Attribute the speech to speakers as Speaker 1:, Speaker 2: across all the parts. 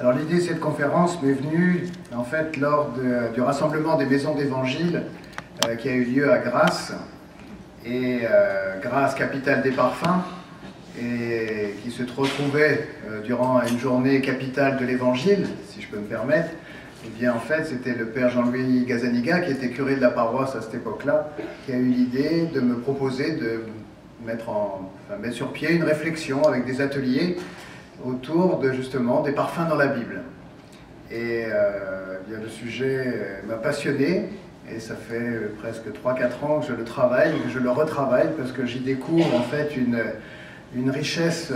Speaker 1: Alors l'idée de cette conférence m'est venue en fait lors du rassemblement des maisons d'évangile qui a eu lieu à Grasse, et Grasse, capitale des parfums, et qui se retrouvait durant une journée capitale de l'évangile, si je peux me permettre. Et bien en fait c'était le père Jean-Louis Gazaniga, qui était curé de la paroisse à cette époque-là, qui a eu l'idée de me proposer de mettre sur pied une réflexion avec des ateliers autour de justement des parfums dans la Bible. Et bien, le sujet m'a passionné, et ça fait presque 3-4 ans que je le travaille, que je le retravaille, parce que j'y découvre en fait une richesse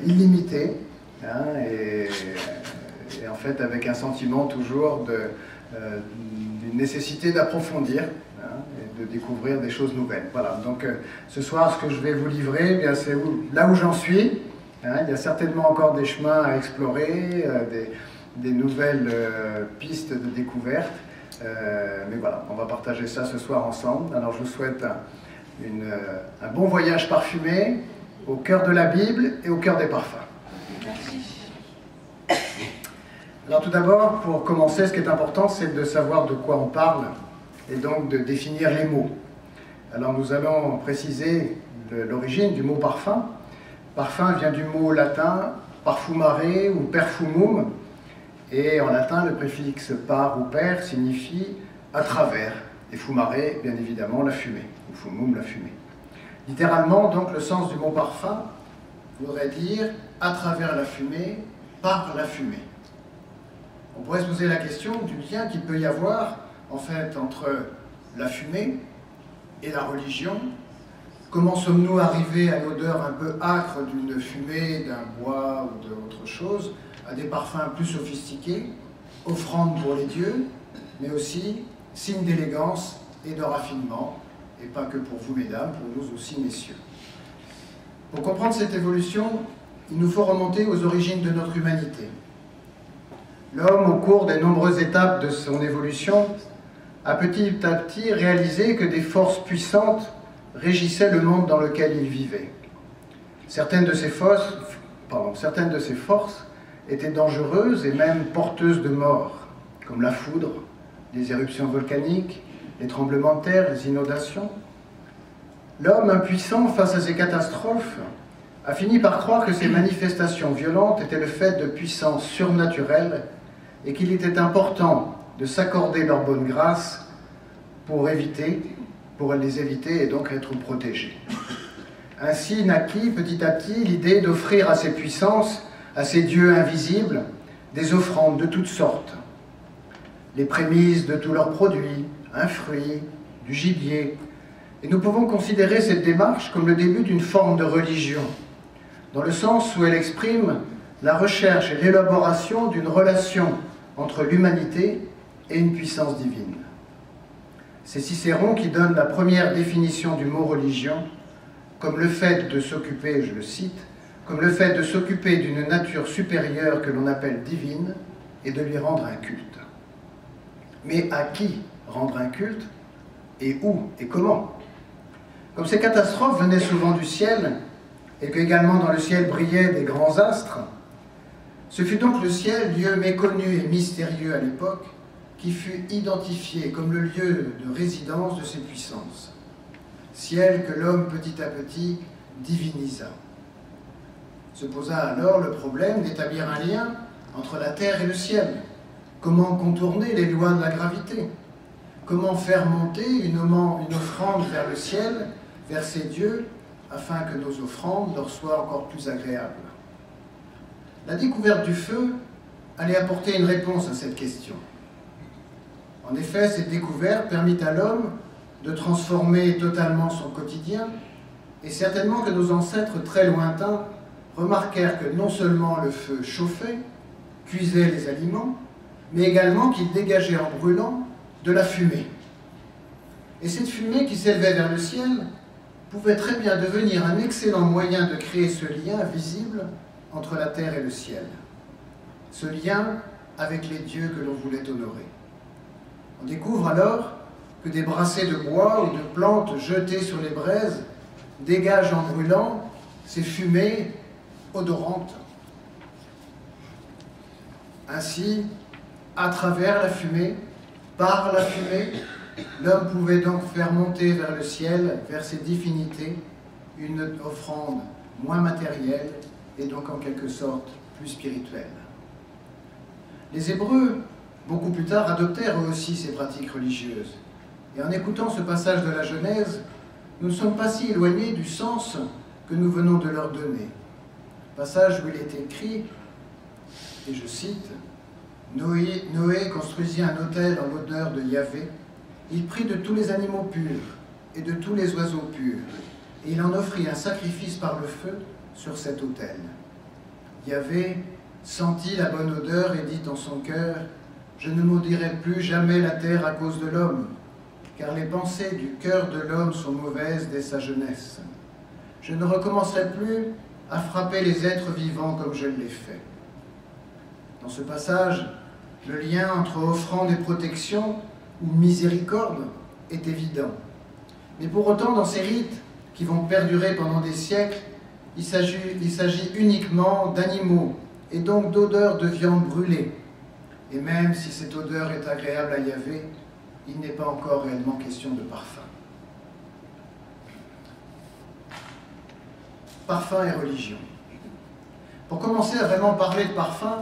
Speaker 1: illimitée, hein, et en fait avec un sentiment toujours d'une nécessité d'approfondir, hein, et de découvrir des choses nouvelles. Voilà, donc ce soir ce que je vais vous livrer, eh bien c'est là où j'en suis. Hein, il y a certainement encore des chemins à explorer, des nouvelles pistes de découverte, mais voilà, on va partager ça ce soir ensemble. Alors je vous souhaite un bon voyage parfumé au cœur de la Bible et au cœur des parfums. Merci. Alors tout d'abord, pour commencer, ce qui est important, c'est de savoir de quoi on parle, et donc de définir les mots. Alors nous allons préciser l'origine du mot parfum. Parfum vient du mot latin parfumare ou perfumum, et en latin le préfixe par ou per signifie à travers, et fumare bien évidemment la fumée, ou fumum la fumée. Littéralement donc le sens du mot parfum voudrait dire à travers la fumée, par la fumée. On pourrait se poser la question du lien qu'il peut y avoir en fait entre la fumée et la religion. Comment sommes-nous arrivés à l'odeur un peu âcre d'une fumée, d'un bois ou d'autre chose, à des parfums plus sophistiqués, offrandes pour les dieux, mais aussi signe d'élégance et de raffinement, et pas que pour vous mesdames, pour nous aussi messieurs. Pour comprendre cette évolution, il nous faut remonter aux origines de notre humanité. L'homme, au cours des nombreuses étapes de son évolution, a petit à petit réalisé que des forces puissantes régissait le monde dans lequel il vivait. Certaines de ces forces étaient dangereuses et même porteuses de mort, comme la foudre, les éruptions volcaniques, les tremblements de terre, les inondations. L'homme impuissant face à ces catastrophes a fini par croire que ces manifestations violentes étaient le fait de puissances surnaturelles et qu'il était important de s'accorder leur bonne grâce pour les éviter et donc être protégés. Ainsi naquit petit à petit l'idée d'offrir à ces puissances, à ces dieux invisibles, des offrandes de toutes sortes. Les prémices de tous leurs produits, un fruit, du gibier. Et nous pouvons considérer cette démarche comme le début d'une forme de religion, dans le sens où elle exprime la recherche et l'élaboration d'une relation entre l'humanité et une puissance divine. C'est Cicéron qui donne la première définition du mot religion comme le fait de s'occuper, je le cite, comme le fait de s'occuper d'une nature supérieure que l'on appelle divine et de lui rendre un culte. Mais à qui rendre un culte, et où et comment? Comme ces catastrophes venaient souvent du ciel et qu'également dans le ciel brillaient des grands astres, ce fut donc le ciel, lieu méconnu et mystérieux à l'époque, qui fut identifié comme le lieu de résidence de ces puissances. Ciel que l'homme petit à petit divinisa. Se posa alors le problème d'établir un lien entre la terre et le ciel. Comment contourner les lois de la gravité? Comment faire monter une offrande vers le ciel, vers ces dieux, afin que nos offrandes leur soient encore plus agréables? La découverte du feu allait apporter une réponse à cette question. En effet, cette découverte permit à l'homme de transformer totalement son quotidien, et certainement que nos ancêtres très lointains remarquèrent que non seulement le feu chauffait, cuisait les aliments, mais également qu'il dégageait en brûlant de la fumée. Et cette fumée qui s'élevait vers le ciel pouvait très bien devenir un excellent moyen de créer ce lien visible entre la terre et le ciel. Ce lien avec les dieux que l'on voulait honorer. On découvre alors que des brassées de bois ou de plantes jetées sur les braises dégagent en brûlant ces fumées odorantes Ainsi, à travers la fumée, par la fumée, l'homme pouvait donc faire monter vers le ciel, vers ses divinités, une offrande moins matérielle et donc en quelque sorte plus spirituelle. Les Hébreux, beaucoup plus tard, adoptèrent eux aussi ces pratiques religieuses. Et en écoutant ce passage de la Genèse, nous ne sommes pas si éloignés du sens que nous venons de leur donner. Passage où il est écrit, et je cite, « Noé construisit un autel en l'honneur de Yahvé. Il prit de tous les animaux purs et de tous les oiseaux purs, et il en offrit un sacrifice par le feu sur cet autel. Yahvé sentit la bonne odeur et dit en son cœur, « Je ne maudirai plus jamais la terre à cause de l'homme, car les pensées du cœur de l'homme sont mauvaises dès sa jeunesse. Je ne recommencerai plus à frapper les êtres vivants comme je l'ai fait. » Dans ce passage, le lien entre offrande et protection, ou miséricorde, est évident. Mais pour autant, dans ces rites qui vont perdurer pendant des siècles, il s'agit uniquement d'animaux, et donc d'odeurs de viande brûlée. Et même si cette odeur est agréable à Yahvé, il n'est pas encore réellement question de parfum. Parfum et religion. Pour commencer à vraiment parler de parfum,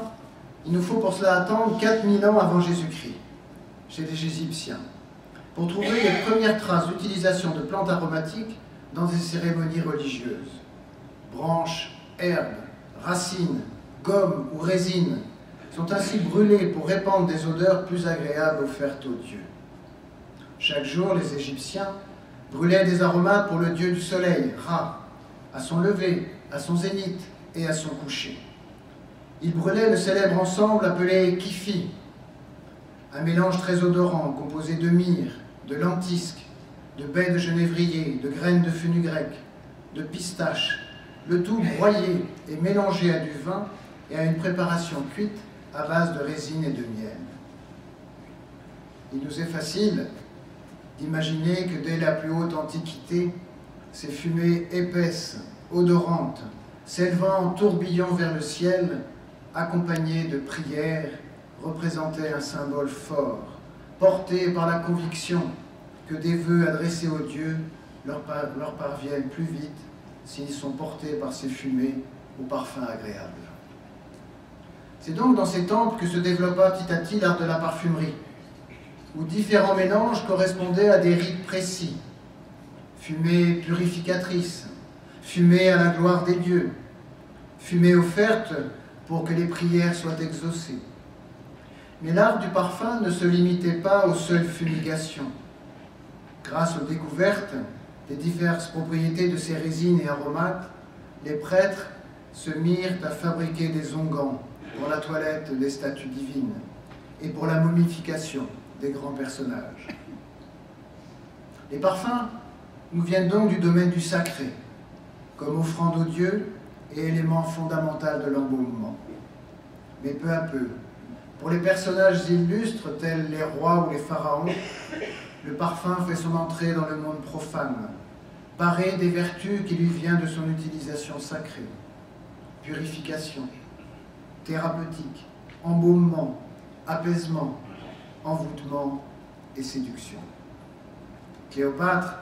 Speaker 1: il nous faut pour cela attendre 4000 ans avant Jésus-Christ, chez les Égyptiens, pour trouver les premières traces d'utilisation de plantes aromatiques dans des cérémonies religieuses. Branches, herbes, racines, gommes ou résines sont ainsi brûlées pour répandre des odeurs plus agréables offertes aux dieux. Chaque jour, les Égyptiens brûlaient des aromates pour le dieu du soleil, Ra, à son lever, à son zénith et à son coucher. Ils brûlaient le célèbre ensemble appelé kifi, un mélange très odorant composé de myrrhe, de lentisque, de baies de genévrier, de graines de fenugrec, de pistaches, le tout broyé et mélangé à du vin et à une préparation cuite à base de résine et de miel. Il nous est facile d'imaginer que dès la plus haute antiquité, ces fumées épaisses, odorantes, s'élevant en tourbillon vers le ciel, accompagnées de prières, représentaient un symbole fort, porté par la conviction que des vœux adressés aux dieux leur parviennent plus vite s'ils sont portés par ces fumées au parfum agréable. C'est donc dans ces temples que se développa petit à petit l'art de la parfumerie, où différents mélanges correspondaient à des rites précis. Fumée purificatrice, fumée à la gloire des dieux, fumée offerte pour que les prières soient exaucées. Mais l'art du parfum ne se limitait pas aux seules fumigations. Grâce aux découvertes des diverses propriétés de ces résines et aromates, les prêtres se mirent à fabriquer des onguents pour la toilette des statues divines et pour la momification des grands personnages. Les parfums nous viennent donc du domaine du sacré, comme offrande aux dieux et élément fondamental de l'embaumement. Mais peu à peu, pour les personnages illustres tels les rois ou les pharaons, le parfum fait son entrée dans le monde profane, paré des vertus qui lui viennent de son utilisation sacrée. Purification, thérapeutique, embaumement, apaisement, envoûtement et séduction. Cléopâtre,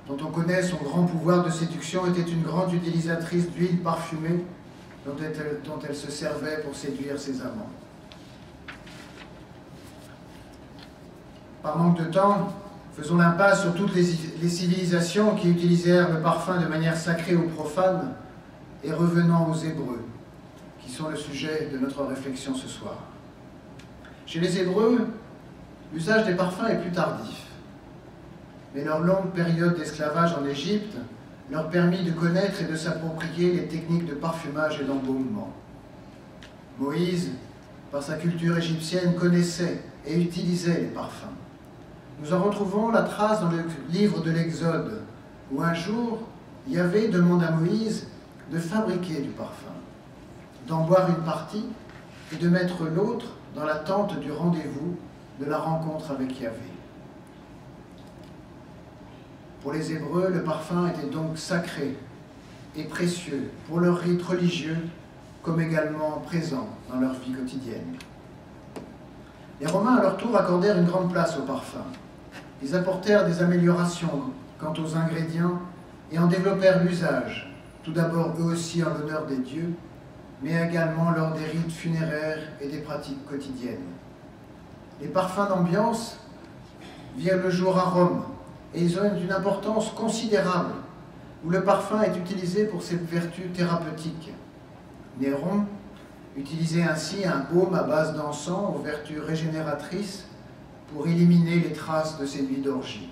Speaker 1: dont on connaît son grand pouvoir de séduction, était une grande utilisatrice d'huile parfumée dont elle se servait pour séduire ses amants. Par manque de temps, faisons l'impasse sur toutes les civilisations qui utilisèrent le parfum de manière sacrée ou profane, et revenons aux Hébreux, qui sont le sujet de notre réflexion ce soir. Chez les Hébreux, l'usage des parfums est plus tardif, mais leur longue période d'esclavage en Égypte leur permit de connaître et de s'approprier les techniques de parfumage et d'embaumement. Moïse, par sa culture égyptienne, connaissait et utilisait les parfums. Nous en retrouvons la trace dans le livre de l'Exode, où un jour, Yahvé demande à Moïse de fabriquer du parfum, d'en boire une partie et de mettre l'autre dans la tente du rendez-vous de la rencontre avec Yahvé. Pour les Hébreux, le parfum était donc sacré et précieux pour leurs rites religieux, comme également présent dans leur vie quotidienne. Les Romains, à leur tour, accordèrent une grande place au parfum. Ils apportèrent des améliorations quant aux ingrédients et en développèrent l'usage, tout d'abord eux aussi en l'honneur des dieux, mais également lors des rites funéraires et des pratiques quotidiennes. Les parfums d'ambiance virent le jour à Rome, et ils ont une importance considérable, où le parfum est utilisé pour ses vertus thérapeutiques. Néron utilisait ainsi un baume à base d'encens aux vertus régénératrices pour éliminer les traces de ses nuits d'orgie.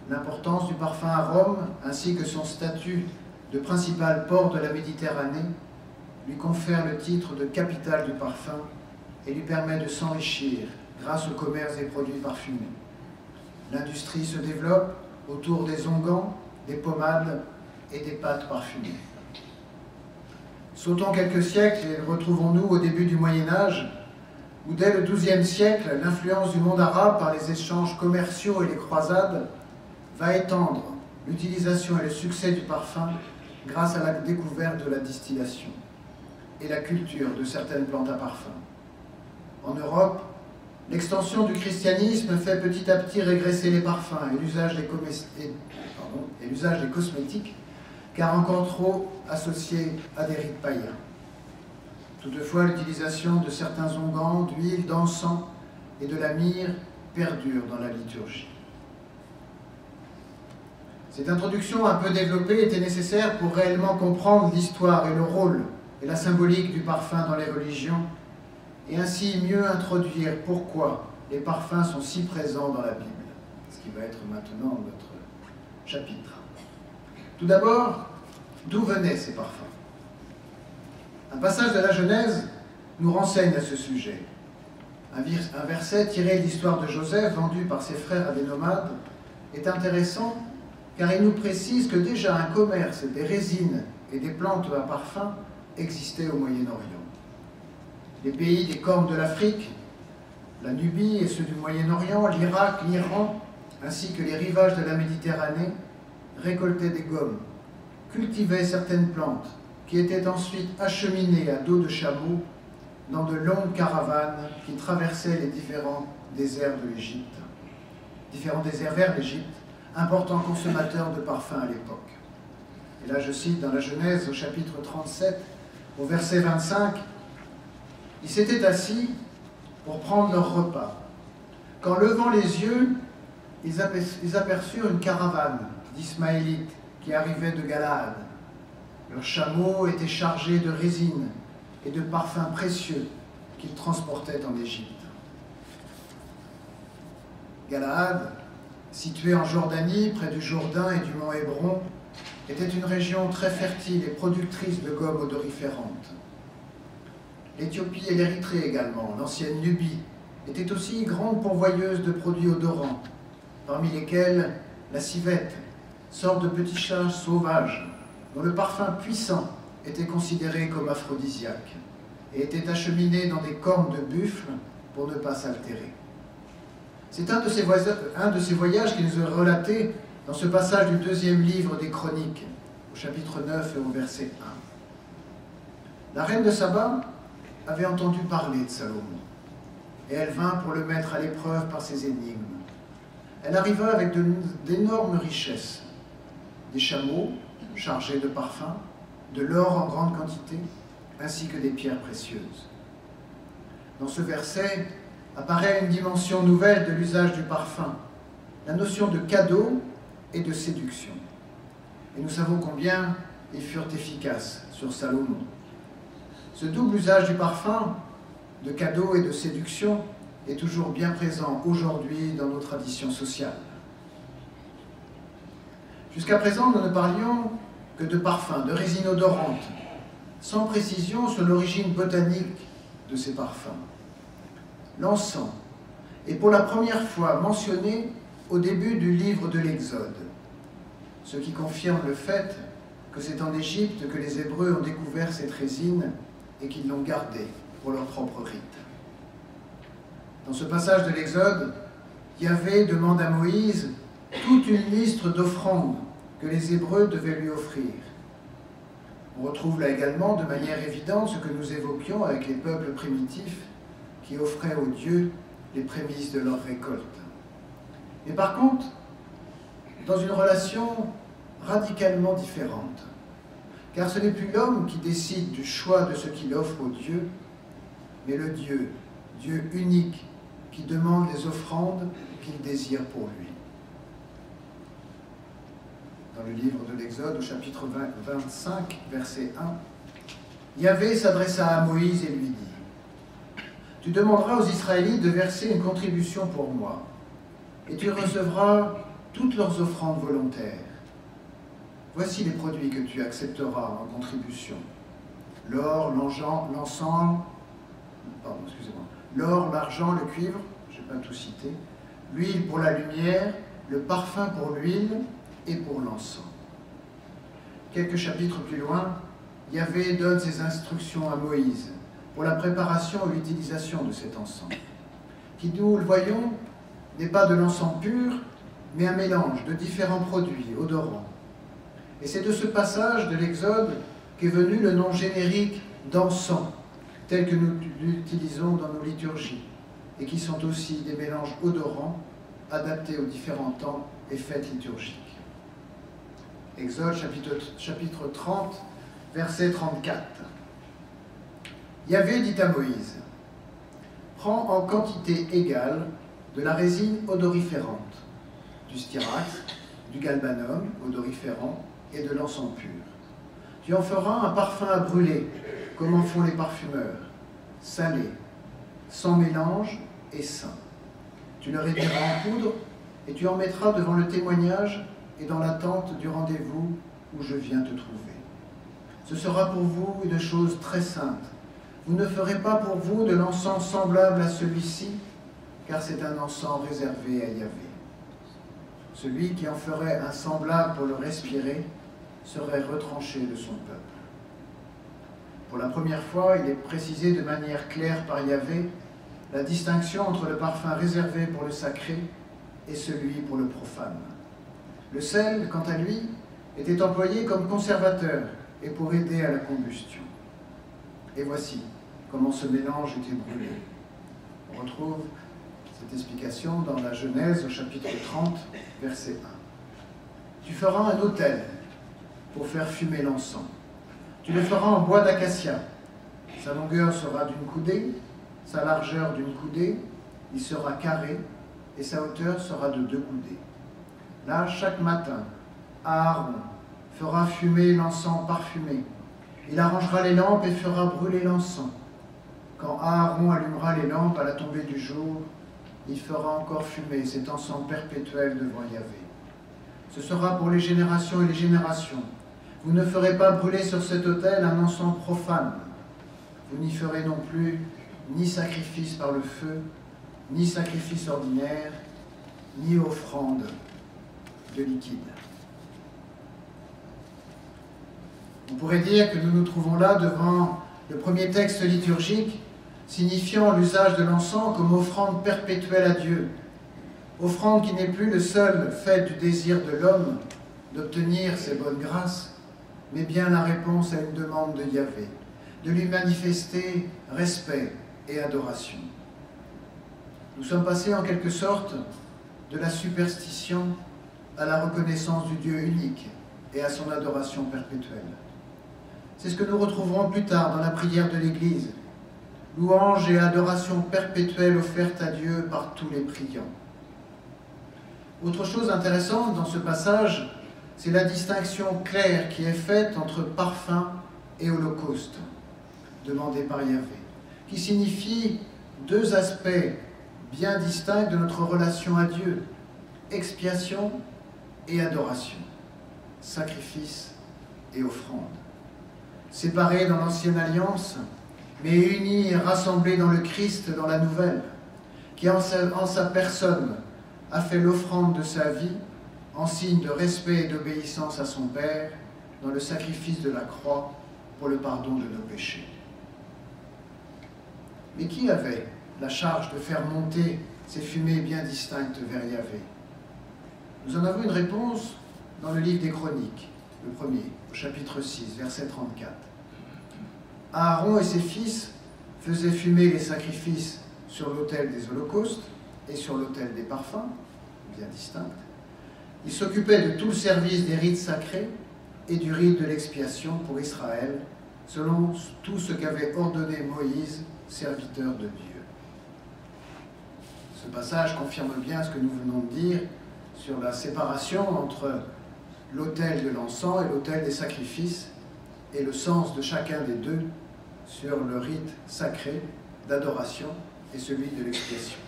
Speaker 1: L'importance du parfum à Rome, ainsi que son statut de principal port de la Méditerranée, lui confère le titre de capitale du parfum et lui permet de s'enrichir grâce au commerce des produits parfumés. L'industrie se développe autour des onguents, des pommades et des pâtes parfumées. Sautons quelques siècles et retrouvons-nous au début du Moyen-Âge, où dès le XIIe siècle, l'influence du monde arabe par les échanges commerciaux et les croisades va étendre l'utilisation et le succès du parfum grâce à la découverte de la distillation et la culture de certaines plantes à parfum. En Europe, l'extension du christianisme fait petit à petit régresser les parfums et l'usage des cosmétiques, car encore trop associés à des rites païens. Toutefois, l'utilisation de certains onguents, d'huile, d'encens et de la myrrhe perdure dans la liturgie. Cette introduction un peu développée était nécessaire pour réellement comprendre l'histoire et le rôle et la symbolique du parfum dans les religions, et ainsi mieux introduire pourquoi les parfums sont si présents dans la Bible, ce qui va être maintenant notre chapitre. Tout d'abord, d'où venaient ces parfums? Un passage de la Genèse nous renseigne à ce sujet. Un verset tiré de l'histoire de Joseph, vendu par ses frères à des nomades, est intéressant car il nous précise que déjà un commerce des résines et des plantes à parfum existait au Moyen-Orient. Les pays des cornes de l'Afrique, la Nubie et ceux du Moyen-Orient, l'Irak, l'Iran, ainsi que les rivages de la Méditerranée, récoltaient des gommes, cultivaient certaines plantes qui étaient ensuite acheminées à dos de chameau dans de longues caravanes qui traversaient les différents déserts de l'Égypte, différents déserts vers l'Égypte, important consommateur de parfums à l'époque. Et là, je cite dans la Genèse au chapitre 37, au verset 25, « Ils s'étaient assis pour prendre leur repas. Qu'en levant les yeux, ils aperçurent une caravane d'Ismaélites qui arrivaient de Galaad. Leurs chameaux étaient chargés de résine et de parfums précieux qu'ils transportaient en Égypte. » Galaad, située en Jordanie, près du Jourdain et du mont Hébron, était une région très fertile et productrice de gommes odoriférantes. L'Éthiopie et l'Érythrée également, l'ancienne Nubie, étaient aussi grandes pourvoyeuses de produits odorants, parmi lesquels la civette, sorte de petit chat sauvage, dont le parfum puissant était considéré comme aphrodisiaque, et était acheminé dans des cornes de buffle pour ne pas s'altérer. C'est un de ces voyages qui nous est relaté dans ce passage du deuxième livre des Chroniques, au chapitre 9 et au verset 1. La reine de Saba avait entendu parler de Salomon, et elle vint pour le mettre à l'épreuve par ses énigmes. Elle arriva avec d'énormes richesses, des chameaux chargés de parfums, de l'or en grande quantité, ainsi que des pierres précieuses. Dans ce verset apparaît une dimension nouvelle de l'usage du parfum, la notion de cadeau et de séduction. Et nous savons combien ils furent efficaces sur Salomon. Ce double usage du parfum, de cadeau et de séduction, est toujours bien présent aujourd'hui dans nos traditions sociales. Jusqu'à présent, nous ne parlions que de parfums, de résines odorantes, sans précision sur l'origine botanique de ces parfums. L'encens est pour la première fois mentionné au début du livre de l'Exode, ce qui confirme le fait que c'est en Égypte que les Hébreux ont découvert cette résine et qu'ils l'ont gardée pour leur propre rite. Dans ce passage de l'Exode, Yahvé demande à Moïse toute une liste d'offrandes que les Hébreux devaient lui offrir. On retrouve là également de manière évidente ce que nous évoquions avec les peuples primitifs qui offraient aux dieux les prémices de leur récolte. Mais par contre, dans une relation radicalement différente, car ce n'est plus l'homme qui décide du choix de ce qu'il offre aux dieux, mais le Dieu, Dieu unique, qui demande les offrandes qu'il désire pour lui. Dans le livre de l'Exode, au chapitre 25, verset 1, Yahvé s'adressa à Moïse et lui dit : « Tu demanderas aux Israélites de verser une contribution pour moi, et tu recevras toutes leurs offrandes volontaires. Voici les produits que tu accepteras en contribution. L'or, l'or, l'argent, le cuivre, je n'ai pas tout cité, l'huile pour la lumière, le parfum pour l'huile et pour l'encens. » Quelques chapitres plus loin, Yahvé donne ses instructions à Moïse pour la préparation et l'utilisation de cet encens, qui, nous le voyons, n'est pas de l'encens pur, mais un mélange de différents produits odorants. Et c'est de ce passage de l'Exode qu'est venu le nom générique d'encens, tel que nous l'utilisons dans nos liturgies, et qui sont aussi des mélanges odorants adaptés aux différents temps et fêtes liturgiques. Exode chapitre 30, verset 34. Yahvé dit à Moïse : « Prends en quantité égale de la résine odoriférante, du styrax, du galbanum odoriférant et de l'encens pur. Tu en feras un parfum à brûler, comme en font les parfumeurs, salé, sans mélange et sain. Tu le réduiras en poudre et tu en mettras devant le témoignage et dans la tente du rendez-vous où je viens te trouver. Ce sera pour vous une chose très sainte. Vous ne ferez pas pour vous de l'encens semblable à celui-ci, car c'est un encens réservé à Yahvé. Celui qui en ferait un semblable pour le respirer serait retranché de son peuple. » Pour la première fois, il est précisé de manière claire par Yahvé la distinction entre le parfum réservé pour le sacré et celui pour le profane. Le sel, quant à lui, était employé comme conservateur et pour aider à la combustion. Et voici comment ce mélange était brûlé. On retrouve cette explication dans la Genèse au chapitre 30, verset 1. Tu feras un autel pour faire fumer l'encens. Tu le feras en bois d'acacia. Sa longueur sera d'une coudée, sa largeur d'une coudée, il sera carré, et sa hauteur sera de 2 coudées. Là, chaque matin, Aaron fera fumer l'encens parfumé. Il arrangera les lampes et fera brûler l'encens. Quand Aaron allumera les lampes à la tombée du jour, il fera encore fumer cet encens perpétuel devant Yahvé. Ce sera pour les générations et les générations. Vous ne ferez pas brûler sur cet autel un encens profane. Vous n'y ferez non plus ni sacrifice par le feu, ni sacrifice ordinaire, ni offrande de liquide. On pourrait dire que nous nous trouvons là devant le premier texte liturgique signifiant l'usage de l'encens comme offrande perpétuelle à Dieu. Offrande qui n'est plus le seul fait du désir de l'homme d'obtenir ses bonnes grâces, mais bien la réponse à une demande de Yahvé, de lui manifester respect et adoration. Nous sommes passés en quelque sorte de la superstition à la reconnaissance du Dieu unique et à son adoration perpétuelle. C'est ce que nous retrouverons plus tard dans la prière de l'Église, louange et adoration perpétuelle offerte à Dieu par tous les priants. Autre chose intéressante dans ce passage, c'est la distinction claire qui est faite entre parfum et holocauste, demandé par Yahvé, qui signifie 2 aspects bien distincts de notre relation à Dieu, expiation et adoration, sacrifice et offrande. Séparés dans l'ancienne alliance, mais unis et rassemblés dans le Christ, dans la nouvelle, qui en sa personne a fait l'offrande de sa vie en signe de respect et d'obéissance à son Père dans le sacrifice de la croix pour le pardon de nos péchés. Mais qui avait la charge de faire monter ces fumées bien distinctes vers Yahvé? Nous en avons une réponse dans le livre des Chroniques, le premier, au chapitre 6, verset 34. Aaron et ses fils faisaient fumer les sacrifices sur l'autel des holocaustes et sur l'autel des parfums, bien distinctes. Il s'occupait de tout le service des rites sacrés et du rite de l'expiation pour Israël, selon tout ce qu'avait ordonné Moïse, serviteur de Dieu. Ce passage confirme bien ce que nous venons de dire sur la séparation entre l'autel de l'encens et l'autel des sacrifices et le sens de chacun des deux sur le rite sacré d'adoration et celui de l'expiation.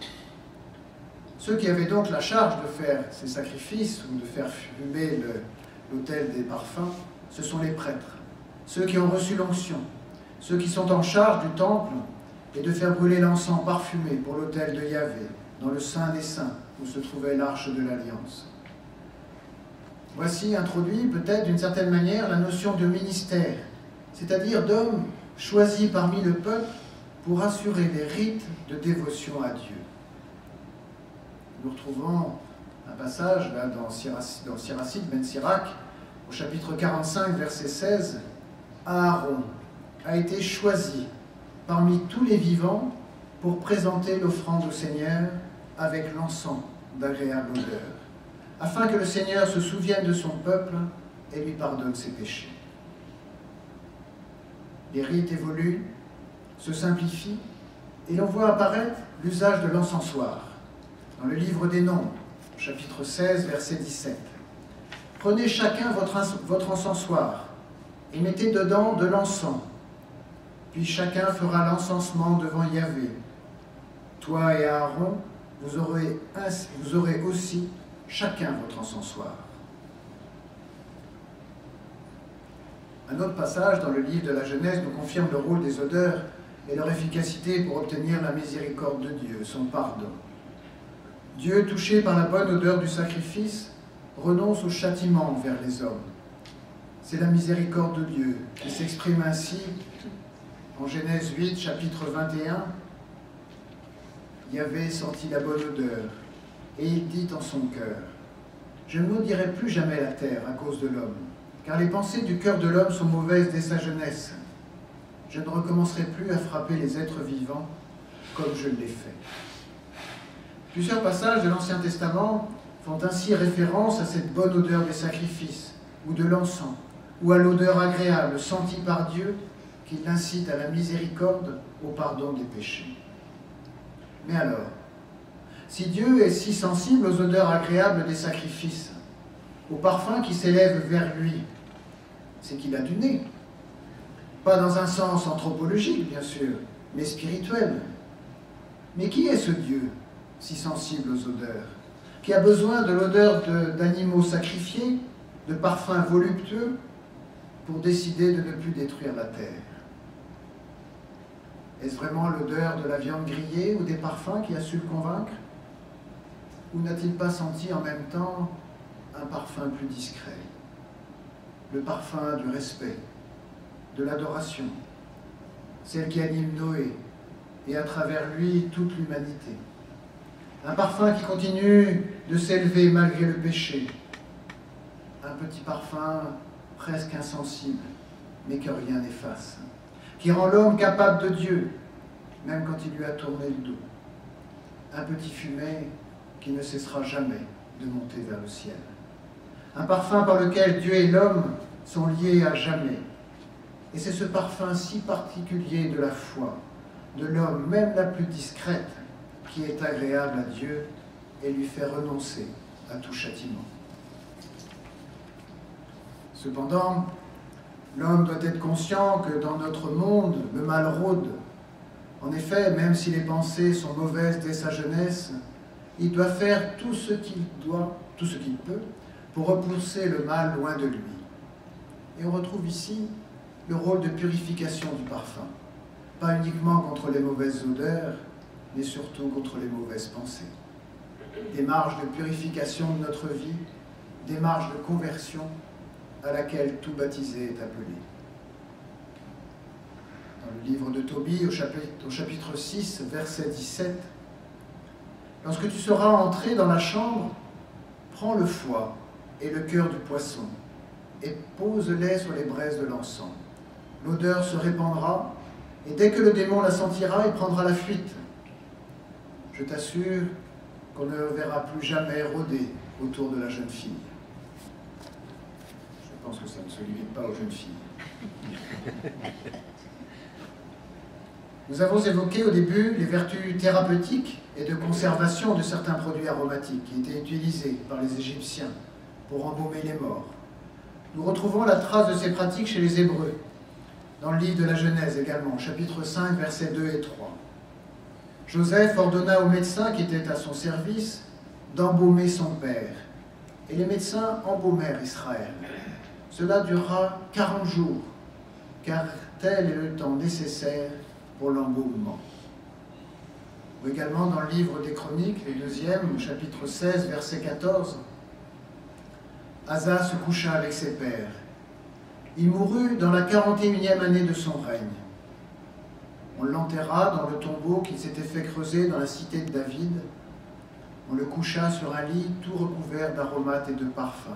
Speaker 1: Ceux qui avaient donc la charge de faire ces sacrifices ou de faire fumer l'autel des parfums, ce sont les prêtres, ceux qui ont reçu l'onction, ceux qui sont en charge du temple et de faire brûler l'encens parfumé pour l'autel de Yahvé, dans le Saint des Saints, où se trouvait l'arche de l'Alliance. Voici introduit peut-être d'une certaine manière la notion de ministère, c'est-à-dire d'hommes choisis parmi le peuple pour assurer les rites de dévotion à Dieu. Nous retrouvons un passage là, dans Siracide, Ben Sirac, au chapitre 45, verset 16. Aaron a été choisi parmi tous les vivants pour présenter l'offrande au Seigneur avec l'encens d'agréable odeur, afin que le Seigneur se souvienne de son peuple et lui pardonne ses péchés. Les rites évoluent, se simplifient, et l'on voit apparaître l'usage de l'encensoir. Dans le livre des Nombres, chapitre 16, verset 17. « Prenez chacun votre encensoir et mettez dedans de l'encens, puis chacun fera l'encensement devant Yahvé. Toi et Aaron, vous aurez aussi chacun votre encensoir. » Un autre passage dans le livre de la Genèse nous confirme le rôle des odeurs et leur efficacité pour obtenir la miséricorde de Dieu, son pardon. Dieu, touché par la bonne odeur du sacrifice, renonce au châtiment envers les hommes. C'est la miséricorde de Dieu qui s'exprime ainsi en Genèse 8, chapitre 21. Yahvé sentit la bonne odeur, et il dit en son cœur, « Je ne maudirai plus jamais la terre à cause de l'homme, car les pensées du cœur de l'homme sont mauvaises dès sa jeunesse. Je ne recommencerai plus à frapper les êtres vivants comme je l'ai fait. » Plusieurs passages de l'Ancien Testament font ainsi référence à cette bonne odeur des sacrifices, ou de l'encens, ou à l'odeur agréable sentie par Dieu qui l'incite à la miséricorde, au pardon des péchés. Mais alors, si Dieu est si sensible aux odeurs agréables des sacrifices, aux parfums qui s'élèvent vers lui, c'est qu'il a du nez. Pas dans un sens anthropologique, bien sûr, mais spirituel. Mais qui est ce Dieu si sensible aux odeurs, qui a besoin de l'odeur d'animaux sacrifiés, de parfums voluptueux, pour décider de ne plus détruire la terre? Est-ce vraiment l'odeur de la viande grillée ou des parfums qui a su le convaincre? Ou n'a-t-il pas senti en même temps un parfum plus discret? Le parfum du respect, de l'adoration, celle qui anime Noé et à travers lui toute l'humanité. Un parfum qui continue de s'élever malgré le péché. Un petit parfum presque insensible, mais que rien n'efface, qui rend l'homme capable de Dieu, même quand il lui a tourné le dos. Un petit fumet qui ne cessera jamais de monter vers le ciel. Un parfum par lequel Dieu et l'homme sont liés à jamais. Et c'est ce parfum si particulier de la foi, de l'homme, même la plus discrète, qui est agréable à Dieu et lui fait renoncer à tout châtiment. Cependant, l'homme doit être conscient que dans notre monde, le mal rôde. En effet, même si les pensées sont mauvaises dès sa jeunesse, il doit faire tout ce qu'il peut, pour repousser le mal loin de lui. Et on retrouve ici le rôle de purification du parfum, pas uniquement contre les mauvaises odeurs, mais surtout contre les mauvaises pensées. Démarche de purification de notre vie, démarche de conversion à laquelle tout baptisé est appelé. Dans le livre de Tobie, au chapitre 6, verset 17, « Lorsque tu seras entré dans la chambre, prends le foie et le cœur du poisson, et pose-les sur les braises de l'encens. L'odeur se répandra, et dès que le démon la sentira, il prendra la fuite. je t'assure qu'on ne le verra plus jamais rôder autour de la jeune fille. Je pense que ça ne se limite pas aux jeunes filles. Nous avons évoqué au début les vertus thérapeutiques et de conservation de certains produits aromatiques qui étaient utilisés par les Égyptiens pour embaumer les morts. Nous retrouvons la trace de ces pratiques chez les Hébreux, dans le livre de la Genèse également, chapitre 5, versets 2 et 3. Joseph ordonna aux médecins qui étaient à son service d'embaumer son père, et les médecins embaumèrent Israël. Cela durera 40 jours, car tel est le temps nécessaire pour l'embaumement. Ou également dans le livre des Chroniques, le 2e, chapitre 16, verset 14, Asa se coucha avec ses pères. Il mourut dans la 41e année de son règne. On l'enterra dans le tombeau qu'il s'était fait creuser dans la cité de David. On le coucha sur un lit tout recouvert d'aromates et de parfums,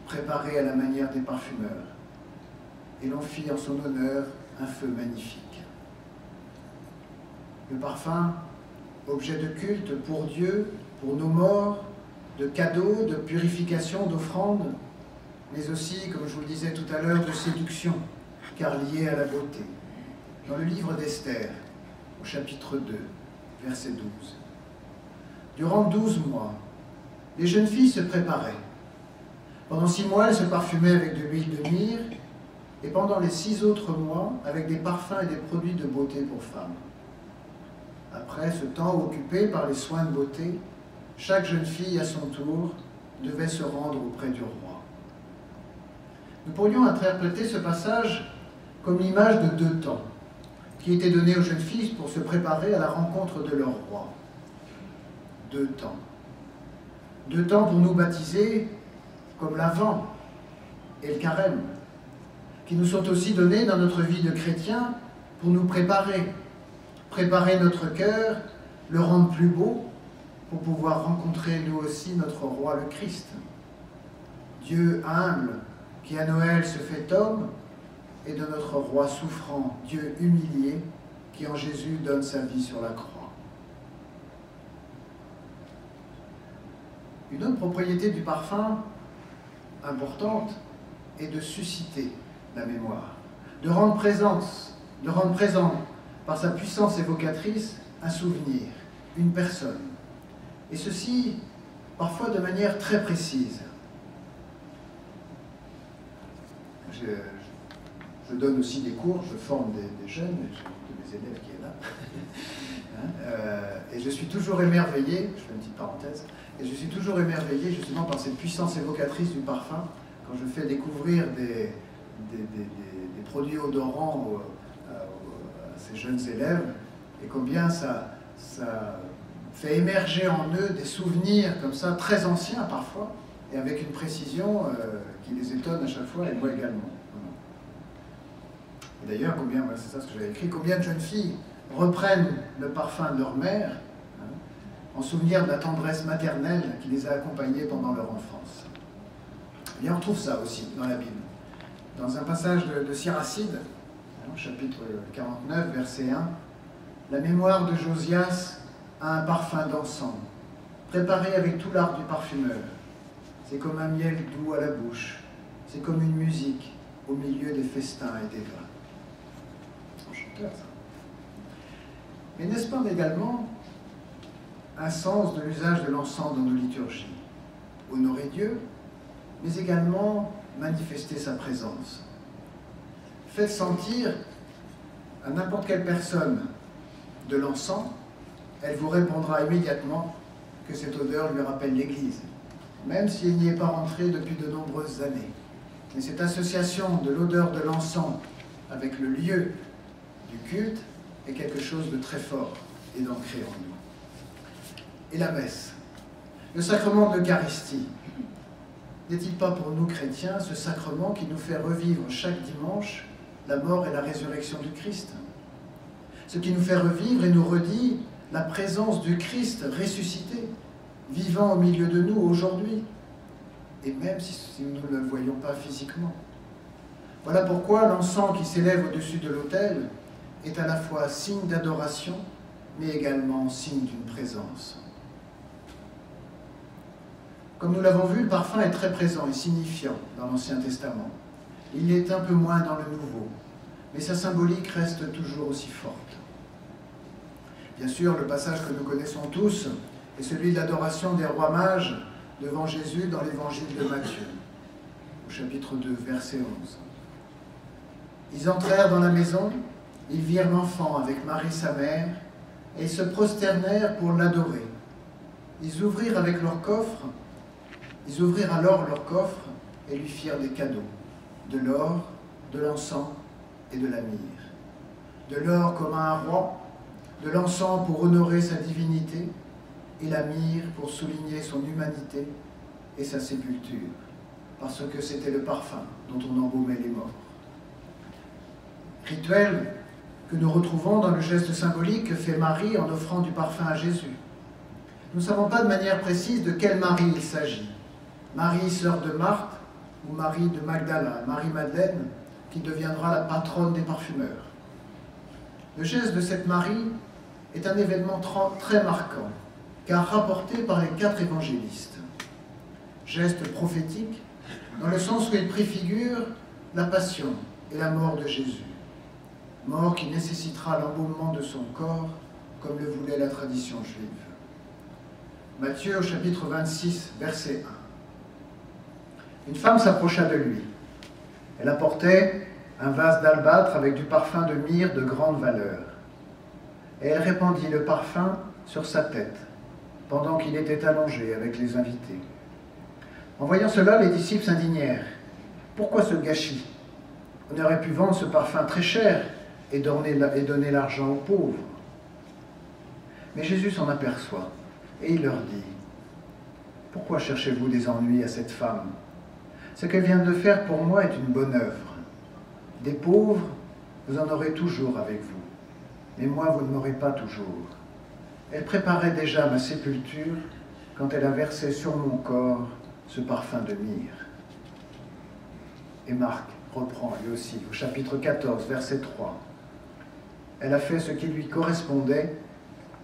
Speaker 1: préparé à la manière des parfumeurs. Et l'on fit en son honneur un feu magnifique. Le parfum, objet de culte pour Dieu, pour nos morts, de cadeaux, de purification, d'offrandes, mais aussi, comme je vous le disais tout à l'heure, de séduction, car lié à la beauté. Dans le livre d'Esther, au chapitre 2, verset 12. Durant 12 mois, les jeunes filles se préparaient. Pendant 6 mois, elles se parfumaient avec de l'huile de myrrhe, et pendant les 6 autres mois, avec des parfums et des produits de beauté pour femmes. Après ce temps occupé par les soins de beauté, chaque jeune fille, à son tour, devait se rendre auprès du roi. Nous pourrions interpréter ce passage comme l'image de 2 temps, qui étaient donnés aux jeunes filles pour se préparer à la rencontre de leur roi. 2 temps. 2 temps pour nous baptiser, comme l'Avent et le Carême, qui nous sont aussi donnés dans notre vie de chrétien pour nous préparer notre cœur, le rendre plus beau, pour pouvoir rencontrer nous aussi notre roi le Christ. Dieu humble, qui à Noël se fait homme, et de notre roi souffrant, Dieu humilié, qui en Jésus donne sa vie sur la croix. Une autre propriété du parfum importante est de susciter la mémoire, de rendre présent par sa puissance évocatrice un souvenir, une personne, et ceci parfois de manière très précise. Je donne aussi des cours, je forme des jeunes, j'ai un de mes élèves qui est là, et je suis toujours émerveillé, je fais une petite parenthèse, et je suis toujours émerveillé justement par cette puissance évocatrice du parfum, quand je fais découvrir des produits odorants à ces jeunes élèves, et combien ça fait émerger en eux des souvenirs comme ça, très anciens parfois, et avec une précision qui les étonne à chaque fois, et moi également. Et d'ailleurs, c'est ça ce que j'avais écrit, combien de jeunes filles reprennent le parfum de leur mère, en souvenir de la tendresse maternelle qui les a accompagnées pendant leur enfance. Et on retrouve ça aussi dans la Bible. Dans un passage de Siracide, chapitre 49, verset 1, la mémoire de Josias a un parfum d'encens, préparé avec tout l'art du parfumeur. C'est comme un miel doux à la bouche, c'est comme une musique au milieu des festins et des vins. Enchanteur, ça. Mais n'est-ce pas également un sens de l'usage de l'encens dans nos liturgies? Honorer Dieu, mais également manifester sa présence. Faites sentir à n'importe quelle personne de l'encens, elle vous répondra immédiatement que cette odeur lui rappelle l'Église, même si elle n'y est pas rentrée depuis de nombreuses années. Mais cette association de l'odeur de l'encens avec le lieu du culte est quelque chose de très fort et d'ancré en nous. Et la messe, le sacrement de l'Eucharistie, n'est-il pas pour nous chrétiens ce sacrement qui nous fait revivre chaque dimanche la mort et la résurrection du Christ? Ce qui nous fait revivre et nous redit la présence du Christ ressuscité, vivant au milieu de nous aujourd'hui, et même si nous ne le voyons pas physiquement. Voilà pourquoi l'encens qui s'élève au-dessus de l'autel est à la fois signe d'adoration mais également signe d'une présence. Comme nous l'avons vu, le parfum est très présent et signifiant dans l'Ancien Testament. Il l'est un peu moins dans le Nouveau, mais sa symbolique reste toujours aussi forte. Bien sûr, le passage que nous connaissons tous est celui de l'adoration des rois mages devant Jésus dans l'évangile de Matthieu, au chapitre 2, verset 11. Ils entrèrent dans la maison, ils virent l'enfant avec Marie sa mère, et se prosternèrent pour l'adorer. Ils ouvrirent alors leur coffre et lui firent des cadeaux, de l'or, de l'encens et de la myrrhe. De l'or comme à un roi, de l'encens pour honorer sa divinité, et la myrrhe pour souligner son humanité et sa sépulture, parce que c'était le parfum dont on embaumait les morts. Rituel que nous retrouvons dans le geste symbolique que fait Marie en offrant du parfum à Jésus. Nous ne savons pas de manière précise de quelle Marie il s'agit. Marie, sœur de Marthe, ou Marie de Magdala, Marie-Madeleine, qui deviendra la patronne des parfumeurs. Le geste de cette Marie est un événement très marquant, car rapporté par les 4 évangélistes. Geste prophétique, dans le sens où il préfigure la passion et la mort de Jésus. Mort qui nécessitera l'embaumement de son corps, comme le voulait la tradition juive. Matthieu au chapitre 26, verset 1. Une femme s'approcha de lui. Elle apportait un vase d'albâtre avec du parfum de myrrhe de grande valeur. Et elle répandit le parfum sur sa tête, pendant qu'il était allongé avec les invités. En voyant cela, les disciples s'indignèrent. Pourquoi ce gâchis? On aurait pu vendre ce parfum très cher et donner l'argent aux pauvres. Mais Jésus s'en aperçoit et il leur dit, « Pourquoi cherchez-vous des ennuis à cette femme? Ce qu'elle vient de faire pour moi est une bonne œuvre. Des pauvres, vous en aurez toujours avec vous, mais moi vous ne m'aurez pas toujours. Elle préparait déjà ma sépulture quand elle a versé sur mon corps ce parfum de myrrhe. » Et Marc reprend lui aussi au chapitre 14, verset 3. Elle a fait ce qui lui correspondait,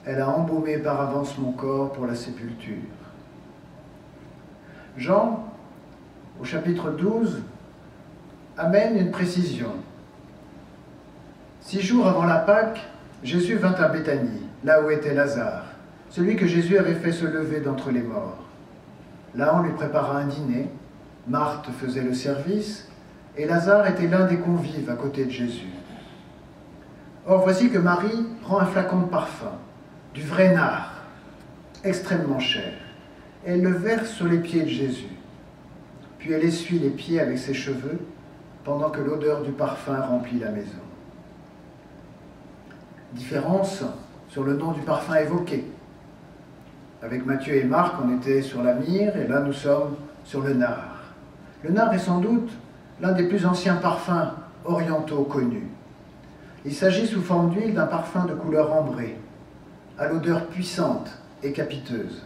Speaker 1: elle a embaumé par avance mon corps pour la sépulture. Jean, au chapitre 12, amène une précision. 6 jours avant la Pâque, Jésus vint à Béthanie, là où était Lazare, celui que Jésus avait fait se lever d'entre les morts. Là, on lui prépara un dîner, Marthe faisait le service, et Lazare était l'un des convives à côté de Jésus. Or, voici que Marie prend un flacon de parfum, du vrai nard, extrêmement cher, et elle le verse sur les pieds de Jésus. Puis elle essuie les pieds avec ses cheveux, pendant que l'odeur du parfum remplit la maison. Différence sur le nom du parfum évoqué. Avec Matthieu et Marc, on était sur la myrrhe, et là nous sommes sur le nard. Le nard est sans doute l'un des plus anciens parfums orientaux connus. Il s'agit sous forme d'huile d'un parfum de couleur ambrée, à l'odeur puissante et capiteuse.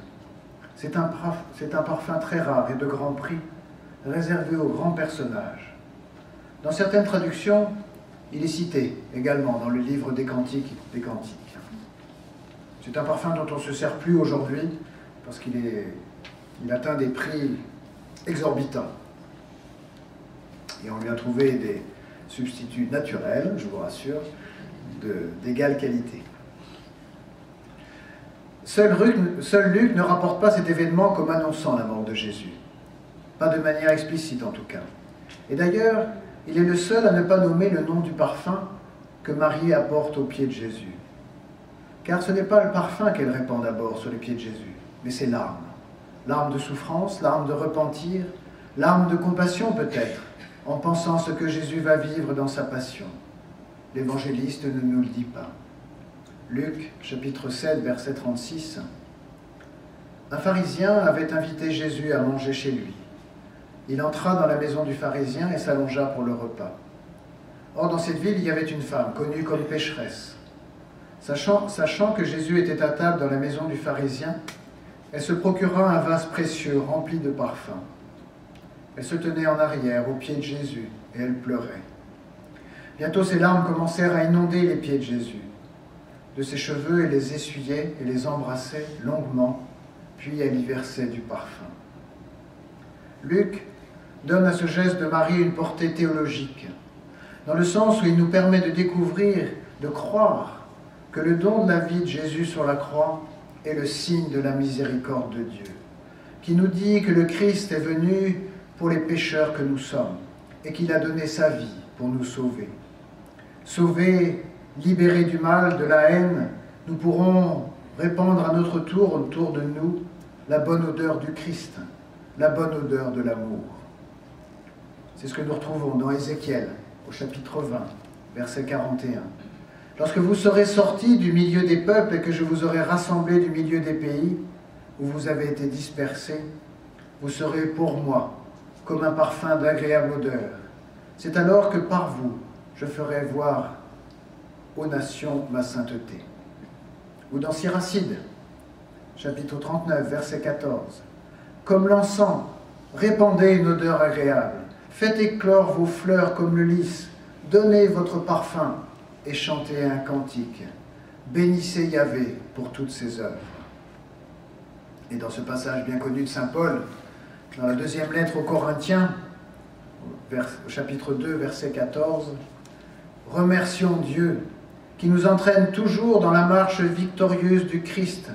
Speaker 1: C'est un parfum très rare et de grand prix, réservé aux grands personnages. Dans certaines traductions, il est cité également dans le livre des Cantiques. C'est un parfum dont on ne se sert plus aujourd'hui, parce qu'il atteint des prix exorbitants. Et on lui a trouvé des substituts naturels, je vous rassure, d'égale qualité. Seul Luc ne rapporte pas cet événement comme annonçant la mort de Jésus. Pas de manière explicite en tout cas. Et d'ailleurs, il est le seul à ne pas nommer le nom du parfum que Marie apporte aux pieds de Jésus. Car ce n'est pas le parfum qu'elle répand d'abord sur les pieds de Jésus, mais ses larmes. Larmes de souffrance, larmes de repentir, larmes de compassion peut-être, en pensant ce que Jésus va vivre dans sa passion. L'évangéliste ne nous le dit pas. Luc, chapitre 7, verset 36. Un pharisien avait invité Jésus à manger chez lui. Il entra dans la maison du pharisien et s'allongea pour le repas. Or, dans cette ville, il y avait une femme, connue comme pécheresse. Sachant que Jésus était à table dans la maison du pharisien, elle se procura un vase précieux rempli de parfums. Elle se tenait en arrière, aux pieds de Jésus, et elle pleurait. Bientôt, ses larmes commencèrent à inonder les pieds de Jésus. de ses cheveux et les essuyait et les embrassait longuement, puis elle y versait du parfum. Luc donne à ce geste de Marie une portée théologique, dans le sens où il nous permet de découvrir, de croire que le don de la vie de Jésus sur la croix est le signe de la miséricorde de Dieu, qui nous dit que le Christ est venu pour les pécheurs que nous sommes et qu'il a donné sa vie pour nous sauver. Sauvés, libérés du mal, de la haine, nous pourrons répandre à notre tour, autour de nous, la bonne odeur du Christ, la bonne odeur de l'amour. C'est ce que nous retrouvons dans Ézéchiel, au chapitre 20, verset 41. « Lorsque vous serez sortis du milieu des peuples et que je vous aurai rassemblés du milieu des pays où vous avez été dispersés, vous serez pour moi comme un parfum d'agréable odeur. C'est alors que par vous, je ferai voir aux nations ma sainteté. » Ou dans Siracide, chapitre 39, verset 14. « Comme l'encens, répandez une odeur agréable. Faites éclore vos fleurs comme le lys. Donnez votre parfum et chantez un cantique. Bénissez Yahvé pour toutes ses œuvres. » Et dans ce passage bien connu de saint Paul, dans la deuxième lettre aux Corinthiens, au chapitre 2, verset 14, « Remercions Dieu qui nous entraîne toujours dans la marche victorieuse du Christ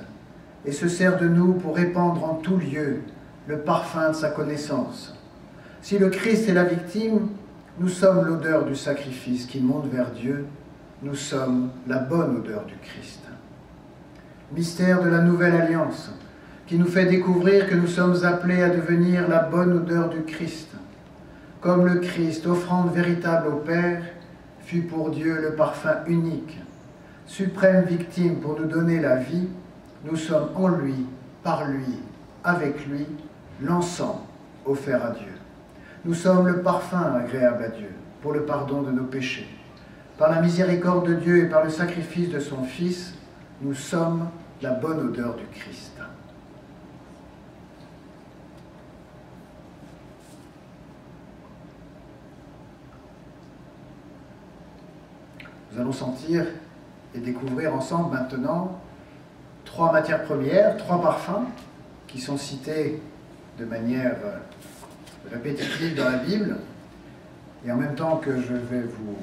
Speaker 1: et se sert de nous pour répandre en tout lieu le parfum de sa connaissance. Si le Christ est la victime, nous sommes l'odeur du sacrifice qui monte vers Dieu, nous sommes la bonne odeur du Christ. » Mystère de la nouvelle alliance, qui nous fait découvrir que nous sommes appelés à devenir la bonne odeur du Christ. Comme le Christ, offrande véritable au Père, fut pour Dieu le parfum unique, suprême victime pour nous donner la vie, nous sommes en lui, par lui, avec lui, l'encens offert à Dieu. Nous sommes le parfum agréable à Dieu pour le pardon de nos péchés. Par la miséricorde de Dieu et par le sacrifice de son Fils, nous sommes la bonne odeur du Christ. Nous allons sentir et découvrir ensemble maintenant 3 matières premières, 3 parfums qui sont cités de manière répétitive dans la Bible. Et en même temps que je vais vous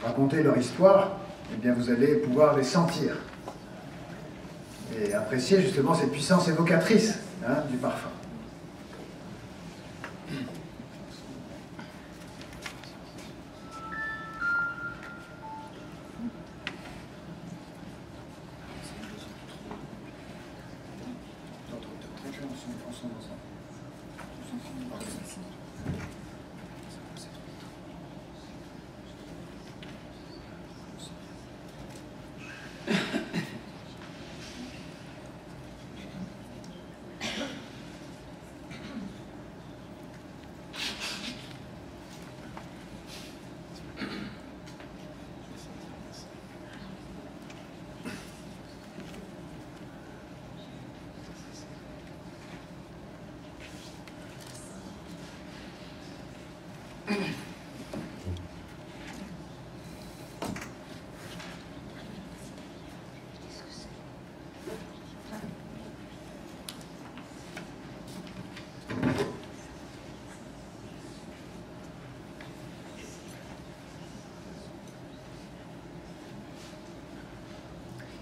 Speaker 1: raconter leur histoire, eh bien vous allez pouvoir les sentir et apprécier justement cette puissance évocatrice du parfum.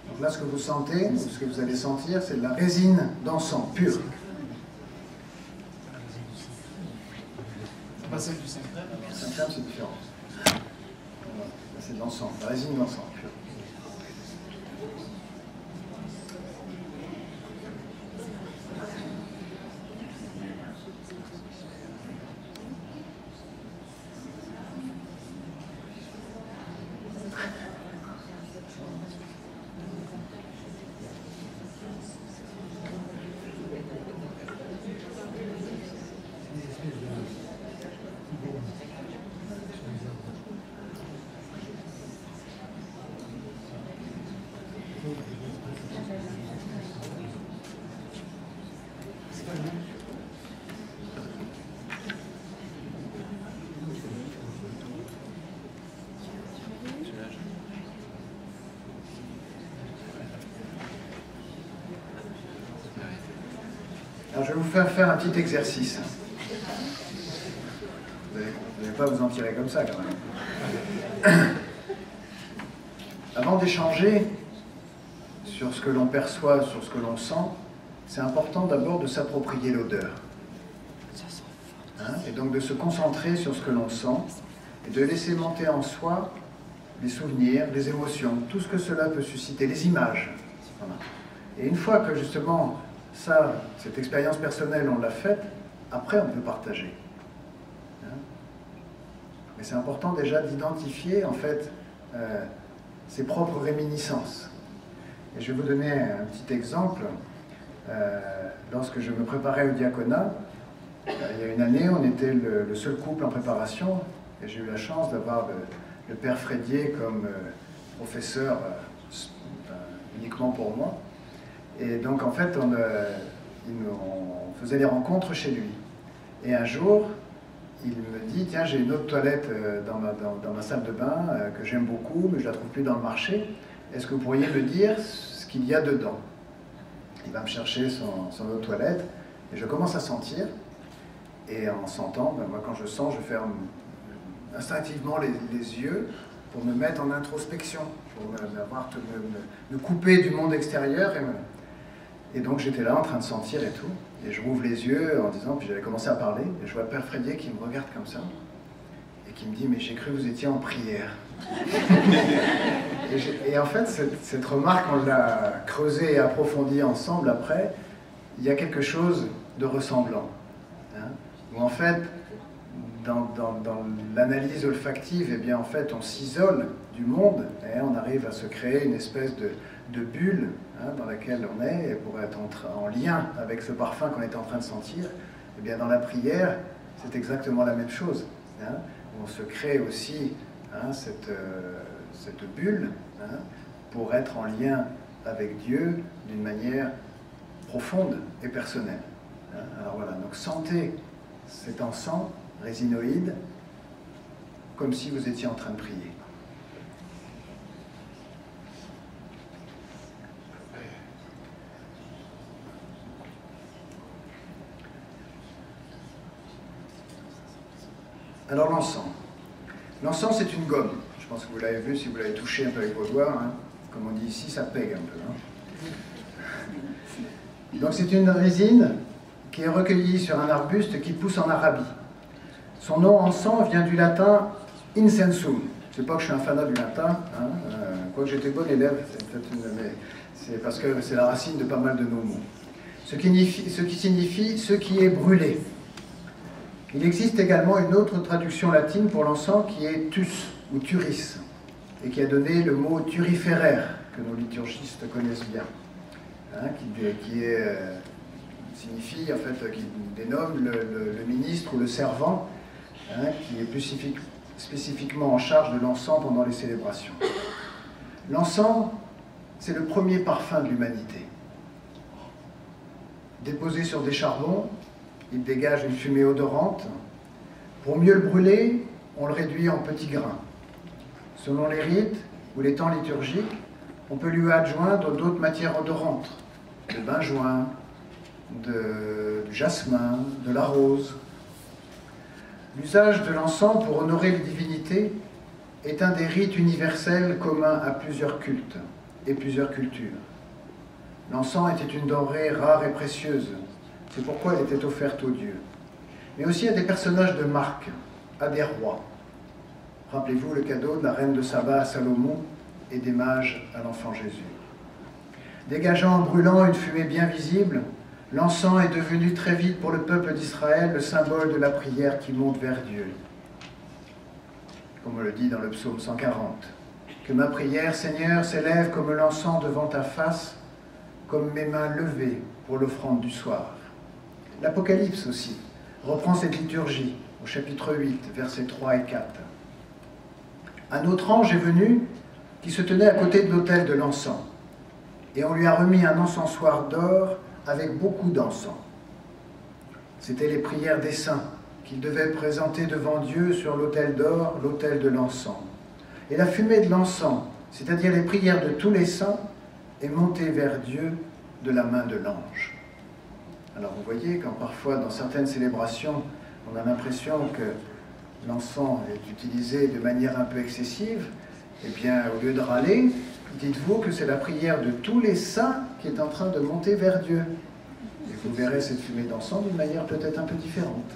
Speaker 1: Donc là, ce que vous sentez, ou ce que vous allez sentir, c'est de la résine d'encens pure.
Speaker 2: Pas celle du Saint-Crème.
Speaker 1: Saint-Crème, c'est différent. Voilà. C'est de l'encens, la résine d'encens pure. je vais vous faire faire un petit exercice. Vous n'allez pas vous en tirer comme ça, quand même. Avant d'échanger sur ce que l'on perçoit, sur ce que l'on sent, c'est important d'abord de s'approprier l'odeur. Et donc de se concentrer sur ce que l'on sent et de laisser monter en soi les souvenirs, les émotions, tout ce que cela peut susciter, les images. Voilà. Et une fois que justement cette expérience personnelle, on l'a faite, après on peut partager. Mais c'est important déjà d'identifier en fait ses propres réminiscences. Et je vais vous donner un petit exemple. Lorsque je me préparais au diaconat, il y a une année, on était le seul couple en préparation, et j'ai eu la chance d'avoir le père Frédier comme professeur uniquement pour moi. Et donc en fait, on faisait des rencontres chez lui. Et un jour, il me dit, tiens, j'ai une autre toilette dans ma salle de bain que j'aime beaucoup, mais je ne la trouve plus dans le marché. Est-ce que vous pourriez me dire ce qu'il y a dedans? Il va me chercher son autre toilette, et je commence à sentir. Et en sentant, moi quand je sens, je ferme instinctivement les yeux pour me mettre en introspection, pour me couper du monde extérieur. Et donc j'étais là en train de sentir et tout. Et je rouvre les yeux en disant, puis j'avais commencé à parler, et je vois le père Frédier qui me regarde comme ça, et qui me dit, mais j'ai cru que vous étiez en prière. et en fait, cette remarque, on l'a creusée et approfondie ensemble après, il y a quelque chose de ressemblant. Où en fait, dans l'analyse olfactive, eh bien, en fait, on s'isole du monde et on arrive à se créer une espèce de bulle dans laquelle on est, et pour être en lien avec ce parfum qu'on est en train de sentir. Eh bien, dans la prière, c'est exactement la même chose. On se crée aussi cette bulle pour être en lien avec Dieu d'une manière profonde et personnelle. Alors voilà, donc sentez cet encens résinoïde comme si vous étiez en train de prier. Alors l'encens. L'encens, c'est une gomme. Je pense que vous l'avez vu si vous l'avez touché un peu avec vos doigts. Comme on dit ici, ça pègue un peu. Donc c'est une résine qui est recueillie sur un arbuste qui pousse en Arabie. Son nom encens vient du latin incensum. C'est pas que je suis un fanat du latin, quoique j'étais bon élève, c'est parce que c'est la racine de pas mal de nos mots. Ce qui signifie ce qui est brûlé. Il existe également une autre traduction latine pour l'encens qui est tus ou turis, et qui a donné le mot turiféraire, que nos liturgistes connaissent bien, signifie, en fait, qui dénomme le ministre ou le servant, qui est spécifiquement en charge de l'encens pendant les célébrations. L'encens, c'est le premier parfum de l'humanité. Déposé sur des charbons, il dégage une fumée odorante. Pour mieux le brûler, on le réduit en petits grains. Selon les rites ou les temps liturgiques, on peut lui adjoindre d'autres matières odorantes, de benjoin, du jasmin, de la rose. L'usage de l'encens pour honorer les divinités est un des rites universels communs à plusieurs cultes et plusieurs cultures. L'encens était une denrée rare et précieuse, c'est pourquoi elle était offerte aux dieux, mais aussi à des personnages de marque, à des rois. Rappelez-vous le cadeau de la reine de Saba à Salomon et des mages à l'enfant Jésus. Dégageant en brûlant une fumée bien visible, l'encens est devenu très vite pour le peuple d'Israël le symbole de la prière qui monte vers Dieu. Comme on le dit dans le psaume 140. Que ma prière, Seigneur, s'élève comme l'encens devant ta face, comme mes mains levées pour l'offrande du soir. L'Apocalypse aussi reprend cette liturgie au chapitre 8, versets 3 et 4. Un autre ange est venu qui se tenait à côté de l'autel de l'encens, et on lui a remis un encensoir d'or avec beaucoup d'encens. C'étaient les prières des saints qu'il devait présenter devant Dieu sur l'autel d'or, l'autel de l'encens. Et la fumée de l'encens, c'est-à-dire les prières de tous les saints, est montée vers Dieu de la main de l'ange. Alors vous voyez, quand parfois dans certaines célébrations, on a l'impression que l'encens est utilisé de manière un peu excessive, eh bien, au lieu de râler, dites-vous que c'est la prière de tous les saints qui est en train de monter vers Dieu. Et vous verrez cette fumée d'encens d'une manière peut-être un peu différente.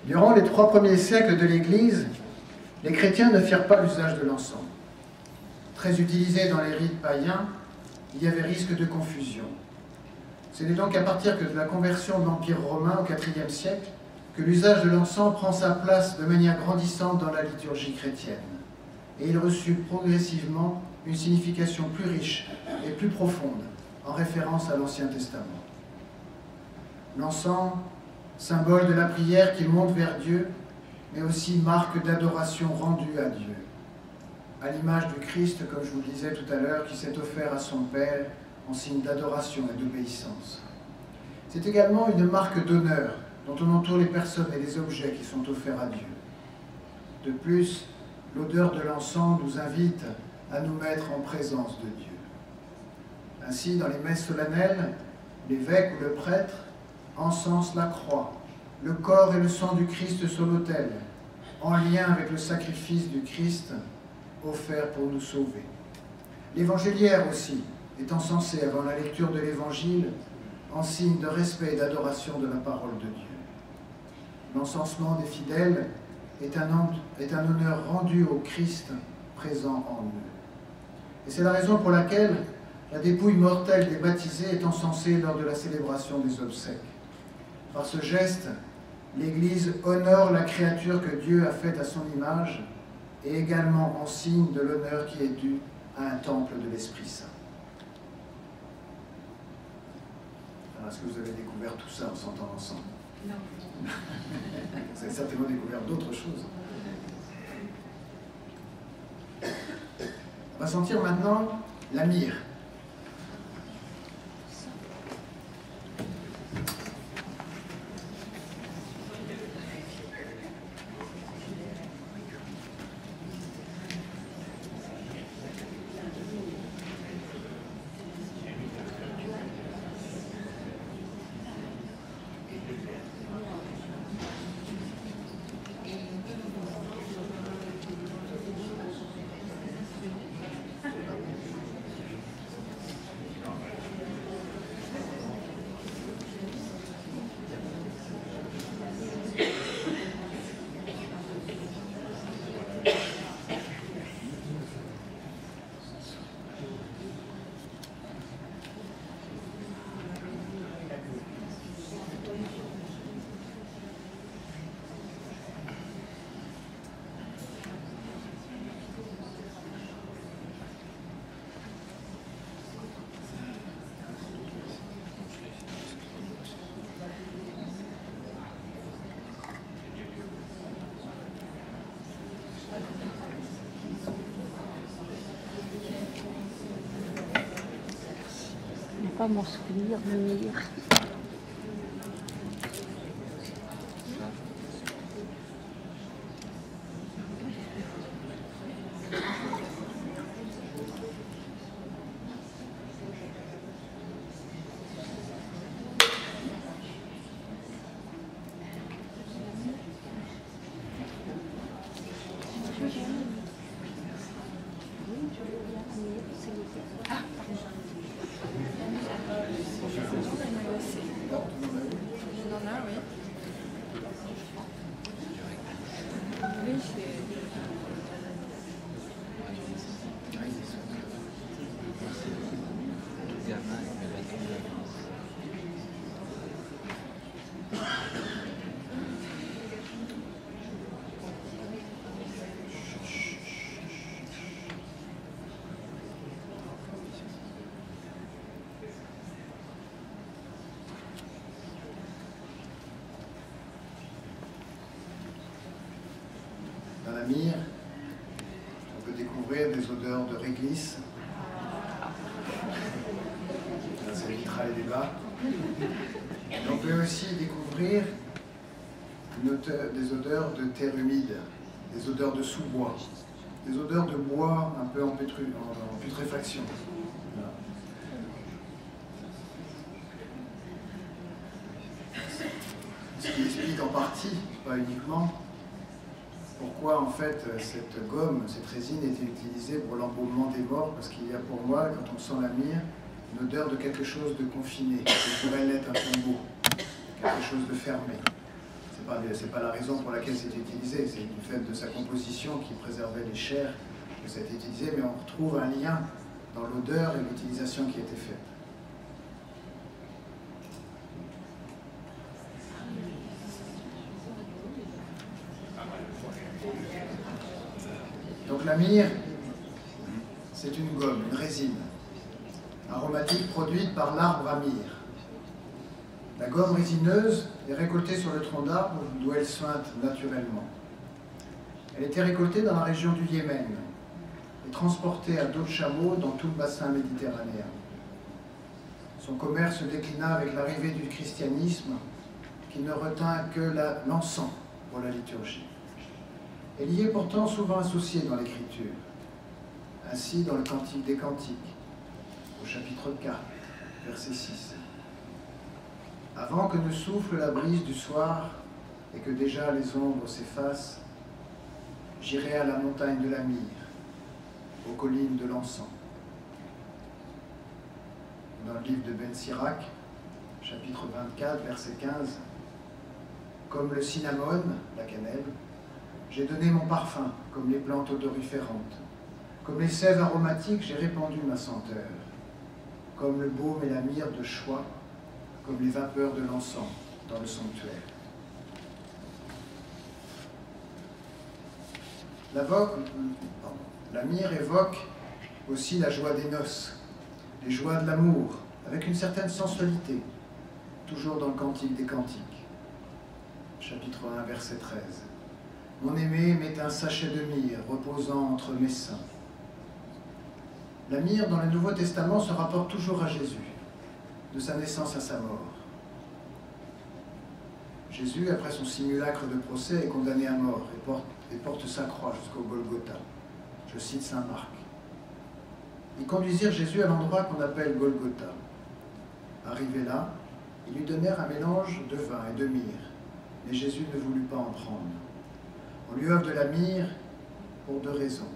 Speaker 1: Durant les 3 premiers siècles de l'Église, les chrétiens ne firent pas l'usage de l'encens. Très utilisé dans les rites païens, il y avait risque de confusion. C'est donc à partir de la conversion de l'Empire romain au IVe siècle que l'usage de l'encens prend sa place de manière grandissante dans la liturgie chrétienne. Et il reçut progressivement une signification plus riche et plus profonde, en référence à l'Ancien Testament. L'encens, symbole de la prière qui monte vers Dieu, mais aussi marque d'adoration rendue à Dieu, à l'image du Christ, comme je vous le disais tout à l'heure, qui s'est offert à son Père en signe d'adoration et d'obéissance. C'est également une marque d'honneur dont on entoure les personnes et les objets qui sont offerts à Dieu. De plus, l'odeur de l'encens nous invite à nous mettre en présence de Dieu. Ainsi, dans les messes solennelles, l'évêque ou le prêtre encense la croix, le corps et le sang du Christ sur l'autel, en lien avec le sacrifice du Christ offert pour nous sauver. L'évangéliaire aussi est encensé avant la lecture de l'Évangile en signe de respect et d'adoration de la parole de Dieu. L'encensement des fidèles est un honneur rendu au Christ présent en eux. Et c'est la raison pour laquelle la dépouille mortelle des baptisés est encensée lors de la célébration des obsèques. Par ce geste, l'Église honore la créature que Dieu a faite à son image et également en signe de l'honneur qui est dû à un temple de l'Esprit Saint. Alors, est-ce que vous avez découvert tout ça en s'entendant ensemble? Non. Vous avez certainement découvert d'autres choses. On va sentir maintenant la myrrhe.
Speaker 2: Pas m'en souvenir, venir. Dans la myrrhe, on peut découvrir des odeurs de réglisse. Ça évitera les débats. On peut aussi découvrir des odeurs de terre humide, des odeurs de sous-bois, des odeurs de bois un peu en putréfaction. Voilà.
Speaker 1: ce qui explique en partie, pas uniquement, pourquoi en fait cette gomme, cette résine était utilisée pour l'embaumement des morts, parce qu'il y a pour moi, quand on sent la myrrhe, une odeur de quelque chose de confiné, qui pourrait l'être un tombeau, quelque chose de fermé. C'est pas la raison pour laquelle c'était utilisé, c'est du fait de sa composition qui préservait les chairs que ça a été utilisé, mais on retrouve un lien dans l'odeur et l'utilisation qui était faite. Donc la myrrhe, c'est une gomme, une résine aromatique produite par l'arbre à myrrhe. La gomme résineuse est récoltée sur le tronc d'arbre d'où elle suinte naturellement. Elle était récoltée dans la région du Yémen et transportée à dos de chameau dans tout le bassin méditerranéen. Son commerce se déclina avec l'arrivée du christianisme qui ne retint que l'encens pour la liturgie. Elle y est pourtant souvent associée dans l'Écriture. Ainsi, dans le Cantique des Cantiques, au chapitre 4, verset 6. Avant que ne souffle la brise du soir et que déjà les ombres s'effacent, j'irai à la montagne de la myrrhe, aux collines de l'encens. Dans le livre de Ben Sirac, chapitre 24, verset 15, comme le cinnamone, la cannelle, j'ai donné mon parfum comme les plantes odoriférantes. Comme les sèves aromatiques, j'ai répandu ma senteur. Comme le baume et la myrrhe de choix, comme les vapeurs de l'encens dans le sanctuaire. La myrrhe évoque aussi la joie des noces, les joies de l'amour, avec une certaine sensualité, toujours dans le Cantique des Cantiques, chapitre 1, verset 13. Mon aimé met un sachet de myrrhe reposant entre mes seins. La myrrhe dans le Nouveau Testament se rapporte toujours à Jésus, de sa naissance à sa mort. Jésus, après son simulacre de procès, est condamné à mort et porte sa croix jusqu'au Golgotha. Je cite saint Marc. Ils conduisirent Jésus à l'endroit qu'on appelle Golgotha. Arrivé là, ils lui donnèrent un mélange de vin et de myrrhe, mais Jésus ne voulut pas en prendre. On lui offre de la myrrhe pour deux raisons.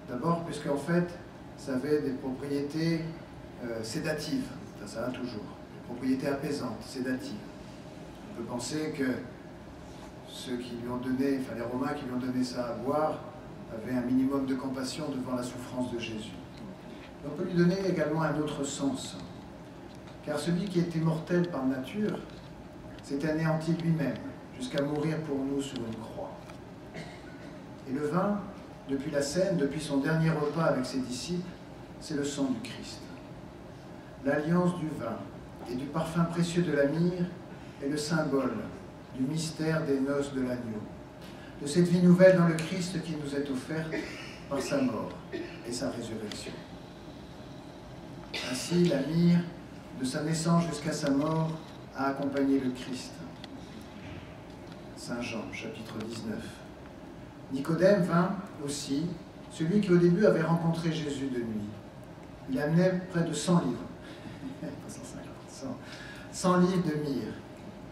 Speaker 1: D'abord, puisqu'en fait, ça avait des propriétés sédatives, ça a toujours, des propriétés apaisantes, sédatives. On peut penser que ceux qui lui ont donné, enfin les Romains qui lui ont donné ça à boire, avaient un minimum de compassion devant la souffrance de Jésus. Mais on peut lui donner également un autre sens, car celui qui était mortel par nature s'est anéanti lui-même, jusqu'à mourir pour nous sur une croix. Et le vin, depuis la scène, depuis son dernier repas avec ses disciples, c'est le sang du Christ. L'alliance du vin et du parfum précieux de la myrrhe est le symbole du mystère des noces de l'agneau, de cette vie nouvelle dans le Christ qui nous est offerte par sa mort et sa résurrection. Ainsi, la myrrhe, de sa naissance jusqu'à sa mort, a accompagné le Christ. Saint Jean, chapitre 19. Nicodème vint aussi, celui qui au début avait rencontré Jésus de nuit. Il amenait près de 100 livres. 100 livres de myrrhe,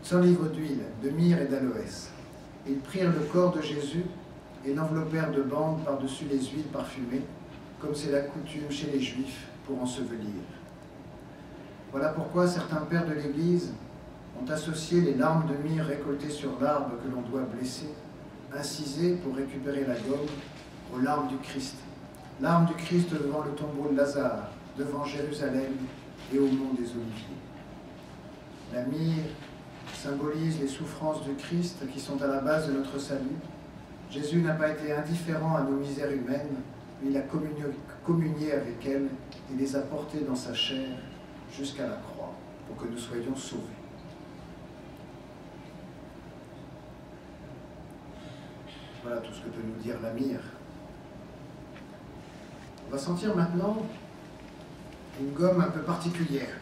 Speaker 1: 100 livres d'huile, de myrrhe et d'aloès. Ils prirent le corps de Jésus et l'enveloppèrent de bandes par-dessus les huiles parfumées, comme c'est la coutume chez les Juifs pour ensevelir. Voilà pourquoi certains pères de l'Église ont associé les larmes de myrrhe récoltées sur l'arbre que l'on doit blesser, incisées pour récupérer la gomme, aux larmes du Christ. Larmes du Christ devant le tombeau de Lazare, devant Jérusalem et au mont des Oliviers. La myrrhe symbolise les souffrances du Christ qui sont à la base de notre salut. Jésus n'a pas été indifférent à nos misères humaines, mais il a communié avec elles et les a portées dans sa chair jusqu'à la croix, pour que nous soyons sauvés. Voilà tout ce que peut nous dire la myrrhe. On va sentir maintenant une gomme un peu particulière.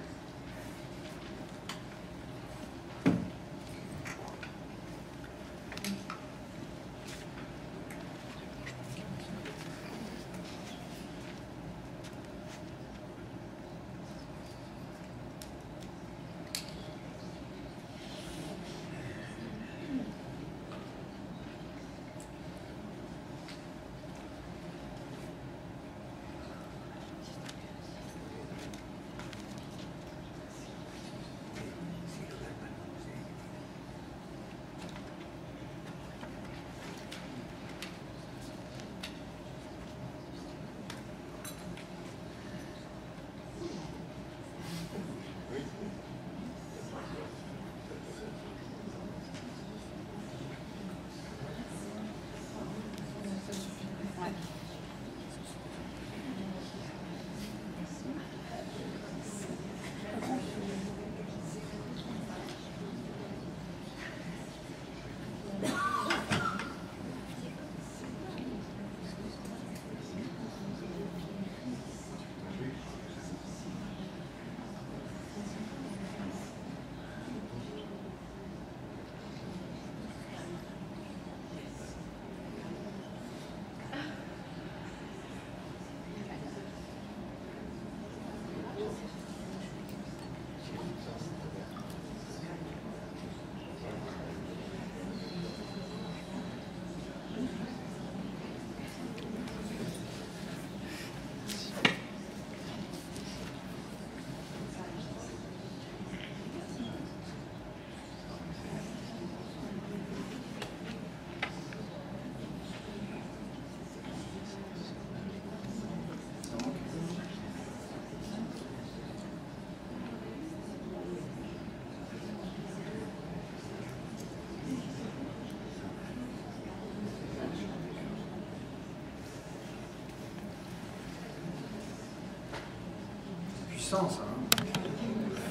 Speaker 1: puissant, ça. Hein.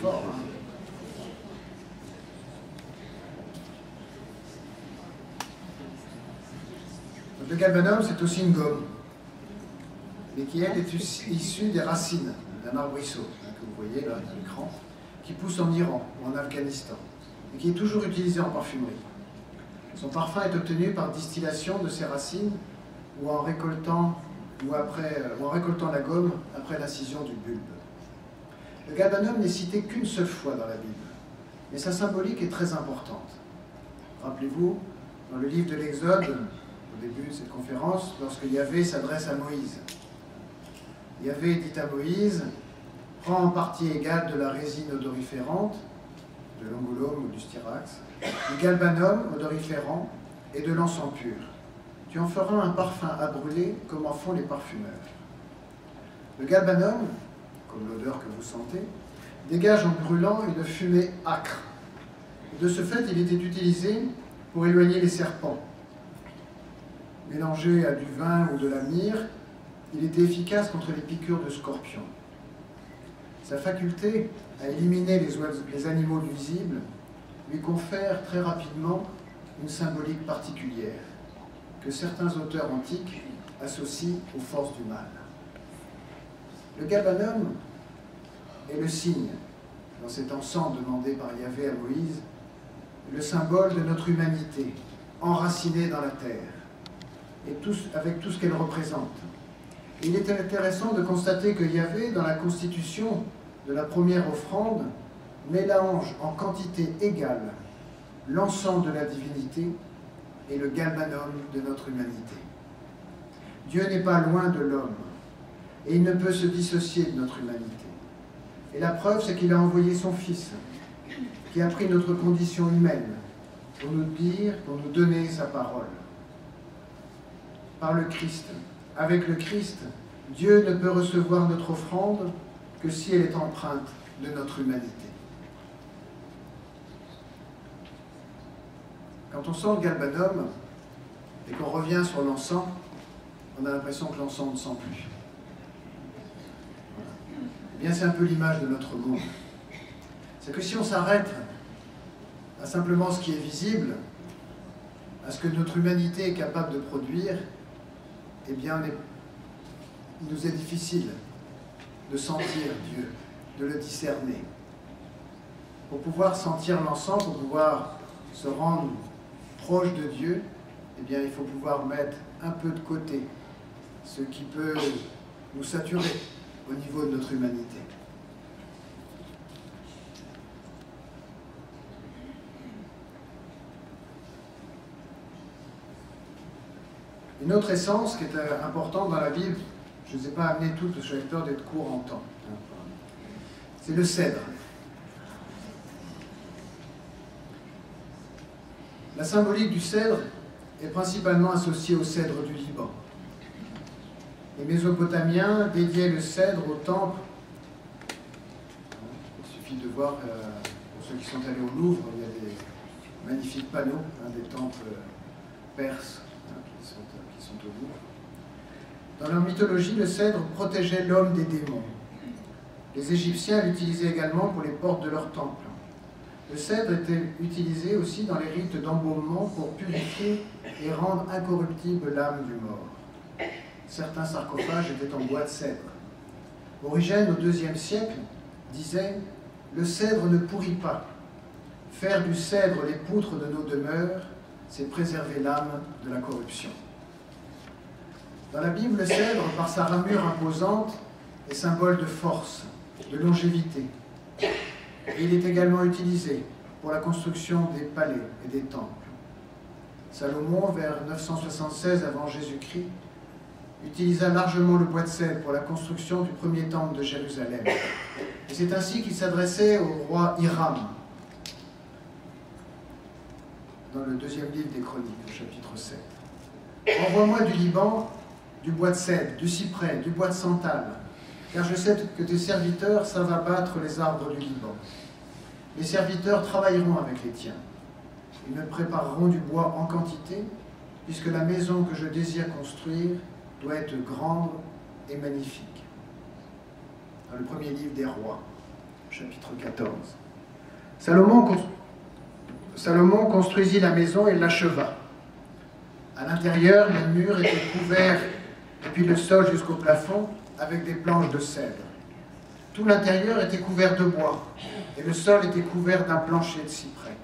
Speaker 1: Fort, hein. Le galbanum, c'est aussi une gomme, mais qui elle est issue des racines d'un arbrisseau, hein, que vous voyez là à l'écran, qui pousse en Iran ou en Afghanistan, et qui est toujours utilisé en parfumerie. Son parfum est obtenu par distillation de ces racines ou en récoltant la gomme après l'incision du bulbe. Le galbanum n'est cité qu'une seule fois dans la Bible, mais sa symbolique est très importante. Rappelez-vous, dans le livre de l'Exode, au début de cette conférence, lorsque Yahvé s'adresse à Moïse. Yahvé dit à Moïse, prends en partie égale de la résine odoriférante, de l'ongolome ou du styrax, du galbanum odoriférant et de l'encens pur. Tu en feras un parfum à brûler comme en font les parfumeurs. Le galbanum, comme l'odeur que vous sentez, dégage en brûlant une fumée âcre. De ce fait, il était utilisé pour éloigner les serpents. Mélangé à du vin ou de la myrrhe, il était efficace contre les piqûres de scorpions. Sa faculté à éliminer les animaux nuisibles lui confère très rapidement une symbolique particulière que certains auteurs antiques associent aux forces du mal. Le galbanum est le signe, dans cet encens demandé par Yahvé à Moïse, le symbole de notre humanité, enracinée dans la terre, et avec tout ce qu'elle représente. Il est intéressant de constater que Yahvé, dans la constitution de la première offrande, mélange en quantité égale l'encens de la divinité et le galbanum de notre humanité. Dieu n'est pas loin de l'homme, et il ne peut se dissocier de notre humanité. Et la preuve, c'est qu'il a envoyé son Fils, qui a pris notre condition humaine, pour nous dire, pour nous donner sa parole. Par le Christ, avec le Christ, Dieu ne peut recevoir notre offrande que si elle est empreinte de notre humanité. Quand on sent le galbanum et qu'on revient sur l'encens, on a l'impression que l'encens ne sent plus. Voilà. Eh bien, c'est un peu l'image de notre monde. C'est que si on s'arrête à simplement ce qui est visible, à ce que notre humanité est capable de produire, eh bien, il nous est difficile de sentir Dieu, de le discerner. Pour pouvoir sentir l'encens, pour pouvoir se rendre proche de Dieu, eh bien, il faut pouvoir mettre un peu de côté ce qui peut nous saturer au niveau de notre humanité. Une autre essence qui est importante dans la Bible, je ne les ai pas amenées toutes, parce que j'avais peur d'être court en temps. C'est le cèdre. La symbolique du cèdre est principalement associée au cèdre du Liban. Les Mésopotamiens dédiaient le cèdre au temple. Il suffit de voir, pour ceux qui sont allés au Louvre, il y a des magnifiques panneaux, des temples perses qui sont au Louvre. Dans leur mythologie, le cèdre protégeait l'homme des démons. Les Égyptiens l'utilisaient également pour les portes de leur temple. Le cèdre était utilisé aussi dans les rites d'embaumement pour purifier et rendre incorruptible l'âme du mort. Certains sarcophages étaient en bois de cèdre. Origène, au IIe siècle, disait « Le cèdre ne pourrit pas. Faire du cèdre les poutres de nos demeures, c'est préserver l'âme de la corruption. » Dans la Bible, le cèdre, par sa ramure imposante, est symbole de force, de longévité. Et il est également utilisé pour la construction des palais et des temples. Salomon, vers 976 avant Jésus-Christ, utilisa largement le bois de cèdre pour la construction du premier temple de Jérusalem. Et c'est ainsi qu'il s'adressait au roi Hiram, dans le deuxième livre des Chroniques, au chapitre 7. « Envoie-moi du Liban, du bois de cèdre, du cyprès, du bois de santal, car je sais que tes serviteurs savent abattre les arbres du Liban. Les serviteurs travailleront avec les tiens. Ils me prépareront du bois en quantité, puisque la maison que je désire construire doit être grande et magnifique. » dans le premier livre des Rois, chapitre 14. Salomon construisit la maison et l'acheva. À l'intérieur, les murs étaient couverts, depuis le sol jusqu'au plafond, avec des planches de cèdre. Tout l'intérieur était couvert de bois, et le sol était couvert d'un plancher de cyprès.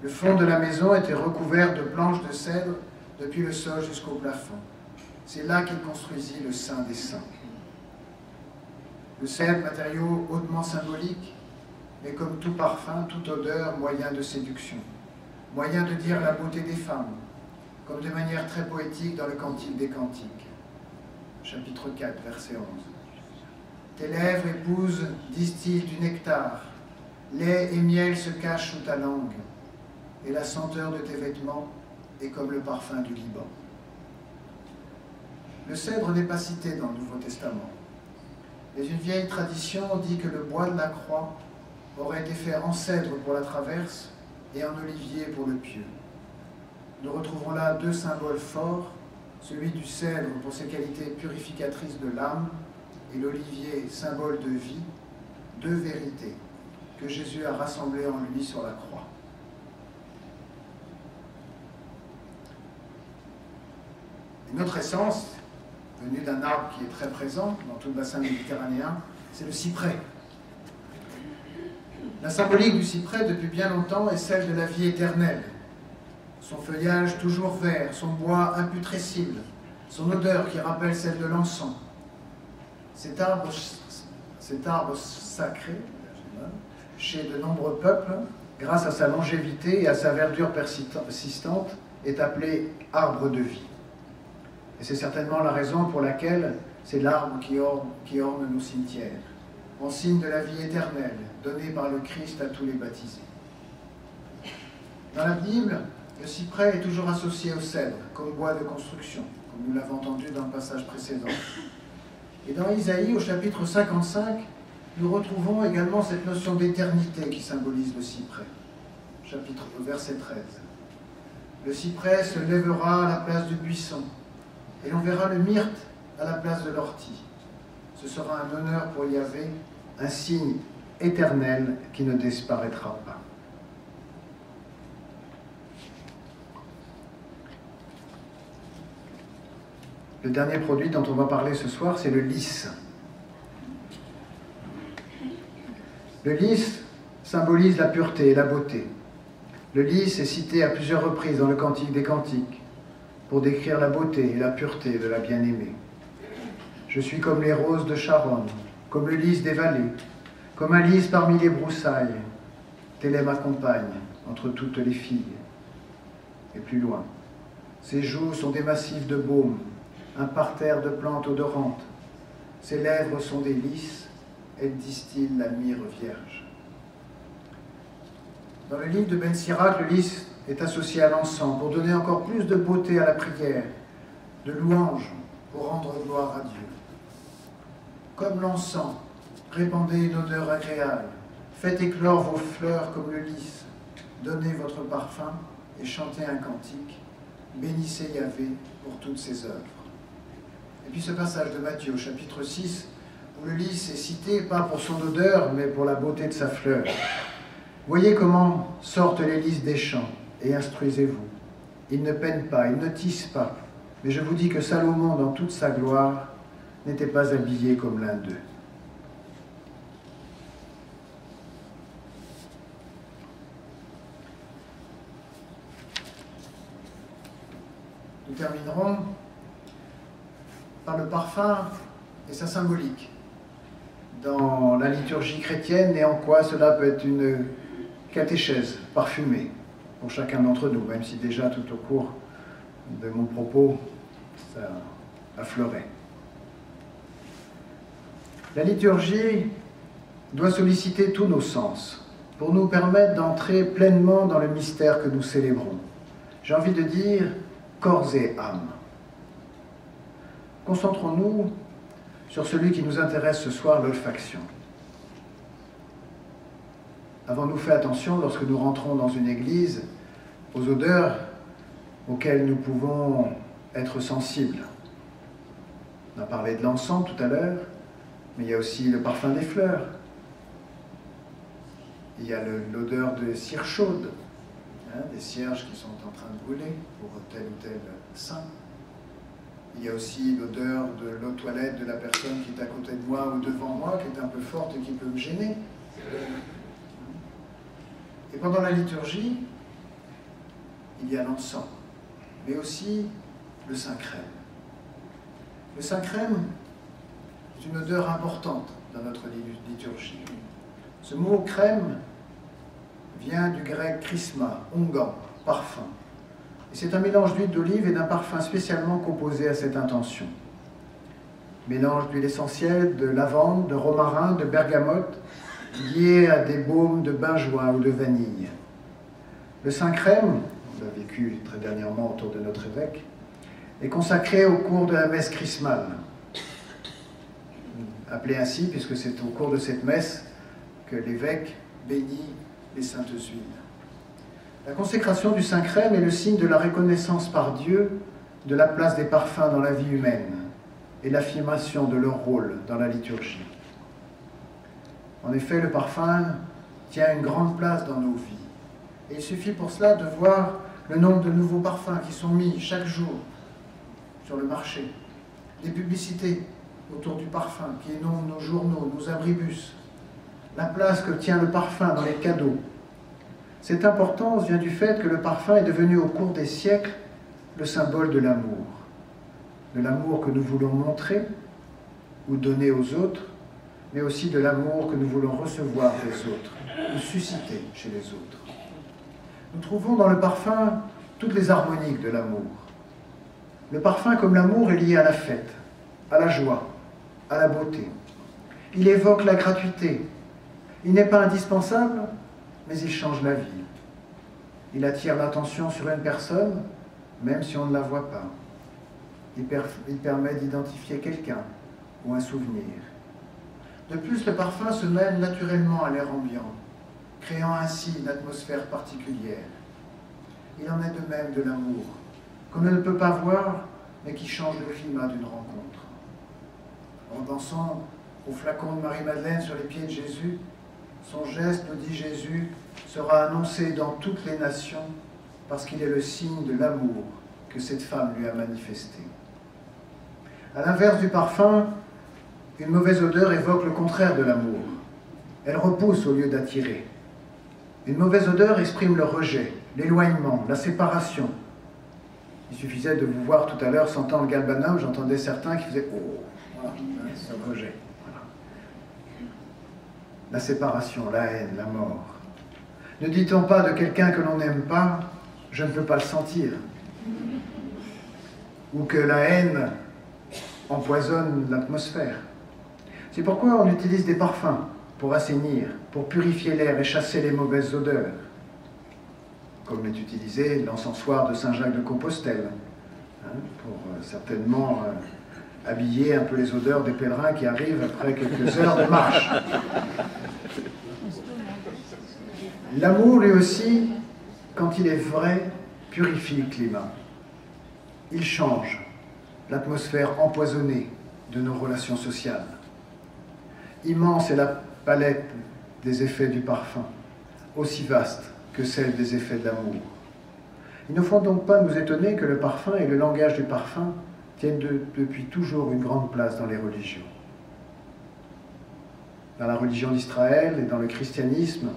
Speaker 1: Le fond de la maison était recouvert de planches de cèdre, depuis le sol jusqu'au plafond. C'est là qu'il construisit le Saint des Saints. Le cèdre, matériau hautement symbolique, mais comme tout parfum, toute odeur, moyen de séduction, moyen de dire la beauté des femmes, comme de manière très poétique dans le Cantique des Cantiques, chapitre 4, verset 11. Tes lèvres, épouse, distillent du nectar, lait et miel se cachent sous ta langue, et la senteur de tes vêtements est comme le parfum du Liban. Le cèdre n'est pas cité dans le Nouveau Testament, mais une vieille tradition dit que le bois de la croix aurait été fait en cèdre pour la traverse et en olivier pour le pieu. Nous retrouvons là deux symboles forts, celui du cèdre pour ses qualités purificatrices de l'âme et l'olivier, symbole de vie, deux vérités que Jésus a rassemblées en lui sur la croix. Une autre essence, venue d'un arbre qui est très présent dans tout le bassin méditerranéen, c'est le cyprès. La symbolique du cyprès depuis bien longtemps est celle de la vie éternelle. Son feuillage toujours vert, son bois imputrescible, son odeur qui rappelle celle de l'encens. Cet arbre sacré, chez de nombreux peuples, grâce à sa longévité et à sa verdure persistante, est appelé arbre de vie. Et c'est certainement la raison pour laquelle c'est l'arbre qui orne nos cimetières, en signe de la vie éternelle, donnée par le Christ à tous les baptisés. Dans la Bible, le cyprès est toujours associé au cèdre, comme bois de construction, comme nous l'avons entendu dans le passage précédent. Et dans Isaïe, au chapitre 55, nous retrouvons également cette notion d'éternité qui symbolise le cyprès. Verset 13. Le cyprès se lèvera à la place du buisson, et l'on verra le myrte à la place de l'ortie. Ce sera un honneur pour Yahvé, un signe éternel qui ne disparaîtra pas. Le dernier produit dont on va parler ce soir, c'est le lys. Le lys symbolise la pureté et la beauté. Le lys est cité à plusieurs reprises dans le Cantique des Cantiques pour décrire la beauté et la pureté de la bien-aimée. Je suis comme les roses de Sharon, comme le lys des vallées, comme un lys parmi les broussailles. Telle est ma compagne entre toutes les filles. Et plus loin, ses joues sont des massifs de baume, un parterre de plantes odorantes. Ses lèvres sont des lys, elles distillent la myrrhe vierge. Dans le livre de Ben Sirac, le lys est associé à l'encens pour donner encore plus de beauté à la prière, de louange pour rendre gloire à Dieu. Comme l'encens, répandez une odeur agréable, faites éclore vos fleurs comme le lys, donnez votre parfum et chantez un cantique, bénissez Yahvé pour toutes ses œuvres. Et puis ce passage de Matthieu au chapitre 6, où le lys est cité pas pour son odeur, mais pour la beauté de sa fleur. Voyez comment sortent les lys des champs, et instruisez-vous. Ils ne peinent pas, ils ne tissent pas, mais je vous dis que Salomon, dans toute sa gloire, n'était pas habillé comme l'un d'eux. Nous terminerons par le parfum et sa symbolique dans la liturgie chrétienne et en quoi cela peut être une catéchèse parfumée pour chacun d'entre nous, même si déjà tout au cours de mon propos, ça affleurait. La liturgie doit solliciter tous nos sens pour nous permettre d'entrer pleinement dans le mystère que nous célébrons. J'ai envie de dire corps et âme. Concentrons-nous sur celui qui nous intéresse ce soir, l'olfaction. Avons-nous fait attention, lorsque nous rentrons dans une église, aux odeurs auxquelles nous pouvons être sensibles? On a parlé de l'encens tout à l'heure. Mais il y a aussi le parfum des fleurs. Il y a l'odeur de cire chaude, hein, des cierges qui sont en train de brûler pour tel ou tel saint. Il y a aussi l'odeur de l'eau de toilette de la personne qui est à côté de moi ou devant moi, qui est un peu forte et qui peut me gêner. Et pendant la liturgie, il y a l'encens, mais aussi le Saint-Crème. Le Saint-Crème est une odeur importante dans notre liturgie. Ce mot crème vient du grec chrisma, onguent, parfum. Et c'est un mélange d'huile d'olive et d'un parfum spécialement composé à cette intention. Mélange d'huile essentielle, de lavande, de romarin, de bergamote, lié à des baumes de benjoin ou de vanille. Le Saint-Crème, on l'a vécu très dernièrement autour de notre évêque, est consacré au cours de la messe chrismale. Appelée ainsi puisque c'est au cours de cette messe que l'évêque bénit les saintes huiles. La consécration du Saint-Crème est le signe de la reconnaissance par Dieu de la place des parfums dans la vie humaine et l'affirmation de leur rôle dans la liturgie. En effet, le parfum tient une grande place dans nos vies. Et il suffit pour cela de voir le nombre de nouveaux parfums qui sont mis chaque jour sur le marché, des publicités autour du parfum qui inondent nos journaux, nos abribus, la place que tient le parfum dans les cadeaux. Cette importance vient du fait que le parfum est devenu au cours des siècles le symbole de l'amour que nous voulons montrer ou donner aux autres, mais aussi de l'amour que nous voulons recevoir des autres, ou susciter chez les autres. Nous trouvons dans le parfum toutes les harmoniques de l'amour. Le parfum, comme l'amour, est lié à la fête, à la joie, à la beauté. Il évoque la gratuité. Il n'est pas indispensable, mais il change la vie. Il attire l'attention sur une personne, même si on ne la voit pas. Il permet d'identifier quelqu'un ou un souvenir. De plus, le parfum se mêle naturellement à l'air ambiant, créant ainsi une atmosphère particulière. Il en est de même de l'amour, qu'on ne peut pas voir, mais qui change le climat d'une rencontre. En dansant au flacon de Marie-Madeleine sur les pieds de Jésus, son geste, nous dit Jésus, sera annoncé dans toutes les nations parce qu'il est le signe de l'amour que cette femme lui a manifesté. À l'inverse du parfum, une mauvaise odeur évoque le contraire de l'amour. Elle repousse au lieu d'attirer. Une mauvaise odeur exprime le rejet, l'éloignement, la séparation. Il suffisait de vous voir tout à l'heure sentant le galbanum, j'entendais certains qui faisaient « Oh !» voilà, ce rejet. Voilà. La séparation, la haine, la mort. Ne dit-on pas de quelqu'un que l'on n'aime pas « Je ne peux pas le sentir » ou que la haine empoisonne l'atmosphère. C'est pourquoi on utilise des parfums pour assainir, pour purifier l'air et chasser les mauvaises odeurs, comme est utilisé l'encensoir de Saint-Jacques de Compostelle, hein, pour certainement habiller un peu les odeurs des pèlerins qui arrivent après quelques heures de marche. L'amour, lui aussi, quand il est vrai, purifie le climat. Il change l'atmosphère empoisonnée de nos relations sociales. Immense est la palette des effets du parfum, aussi vaste que celle des effets de l'amour. Il ne faut donc pas nous étonner que le parfum et le langage du parfum tiennent depuis toujours une grande place dans les religions. Dans la religion d'Israël et dans le christianisme,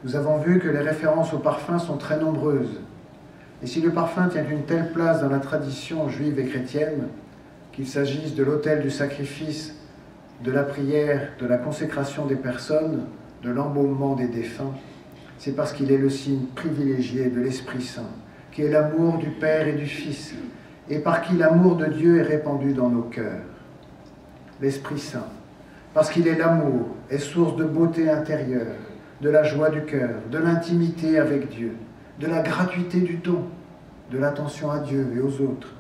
Speaker 1: nous avons vu que les références au parfum sont très nombreuses. Et si le parfum tient une telle place dans la tradition juive et chrétienne, qu'il s'agisse de l'autel du sacrifice, de la prière, de la consécration des personnes, de l'embaumement des défunts, c'est parce qu'il est le signe privilégié de l'Esprit Saint, qui est l'amour du Père et du Fils, et par qui l'amour de Dieu est répandu dans nos cœurs. L'Esprit Saint, parce qu'il est l'amour, est source de beauté intérieure, de la joie du cœur, de l'intimité avec Dieu, de la gratuité du don, de l'attention à Dieu et aux autres,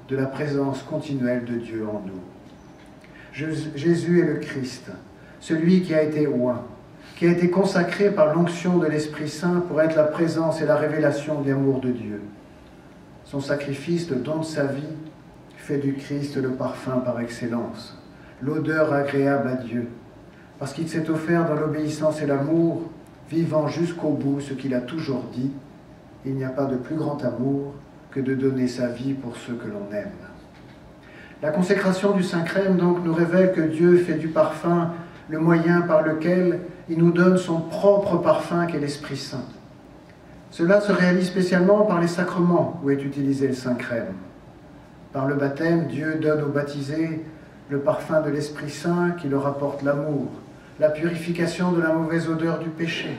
Speaker 1: de la présence continuelle de Dieu en nous. Jésus est le Christ, celui qui a été oint, qui a été consacré par l'onction de l'Esprit Saint pour être la présence et la révélation de l'amour de Dieu. Son sacrifice, le don de sa vie, fait du Christ le parfum par excellence, l'odeur agréable à Dieu, parce qu'il s'est offert dans l'obéissance et l'amour, vivant jusqu'au bout ce qu'il a toujours dit, il n'y a pas de plus grand amour que de donner sa vie pour ceux que l'on aime. La consécration du Saint-Crème donc nous révèle que Dieu fait du parfum le moyen par lequel il nous donne son propre parfum qu'est l'Esprit Saint. Cela se réalise spécialement par les sacrements où est utilisé le Saint-Crème. Par le baptême, Dieu donne aux baptisés le parfum de l'Esprit Saint qui leur apporte l'amour, la purification de la mauvaise odeur du péché,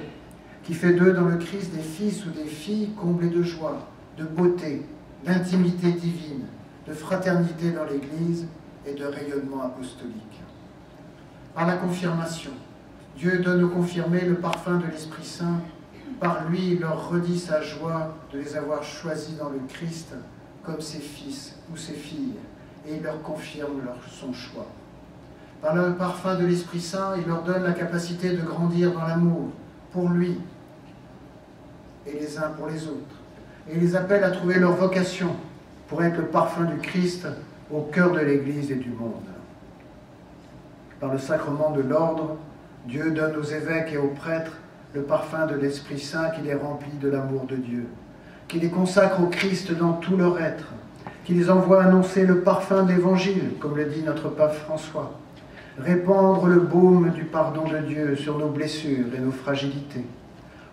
Speaker 1: qui fait d'eux dans le Christ des fils ou des filles comblés de joie, de beauté, d'intimité divine, de fraternité dans l'Église et de rayonnement apostolique. Par la confirmation, Dieu donne aux confirmés le parfum de l'Esprit Saint. Par lui, il leur redit sa joie de les avoir choisis dans le Christ comme ses fils ou ses filles, et il leur confirme son choix. Par le parfum de l'Esprit Saint, il leur donne la capacité de grandir dans l'amour pour lui et les uns pour les autres, et il les appelle à trouver leur vocation pour être le parfum du Christ au cœur de l'Église et du monde. Par le sacrement de l'ordre, Dieu donne aux évêques et aux prêtres le parfum de l'Esprit Saint qui les remplit de l'amour de Dieu, qui les consacre au Christ dans tout leur être, qui les envoie annoncer le parfum de l'Évangile, comme le dit notre pape François, répandre le baume du pardon de Dieu sur nos blessures et nos fragilités,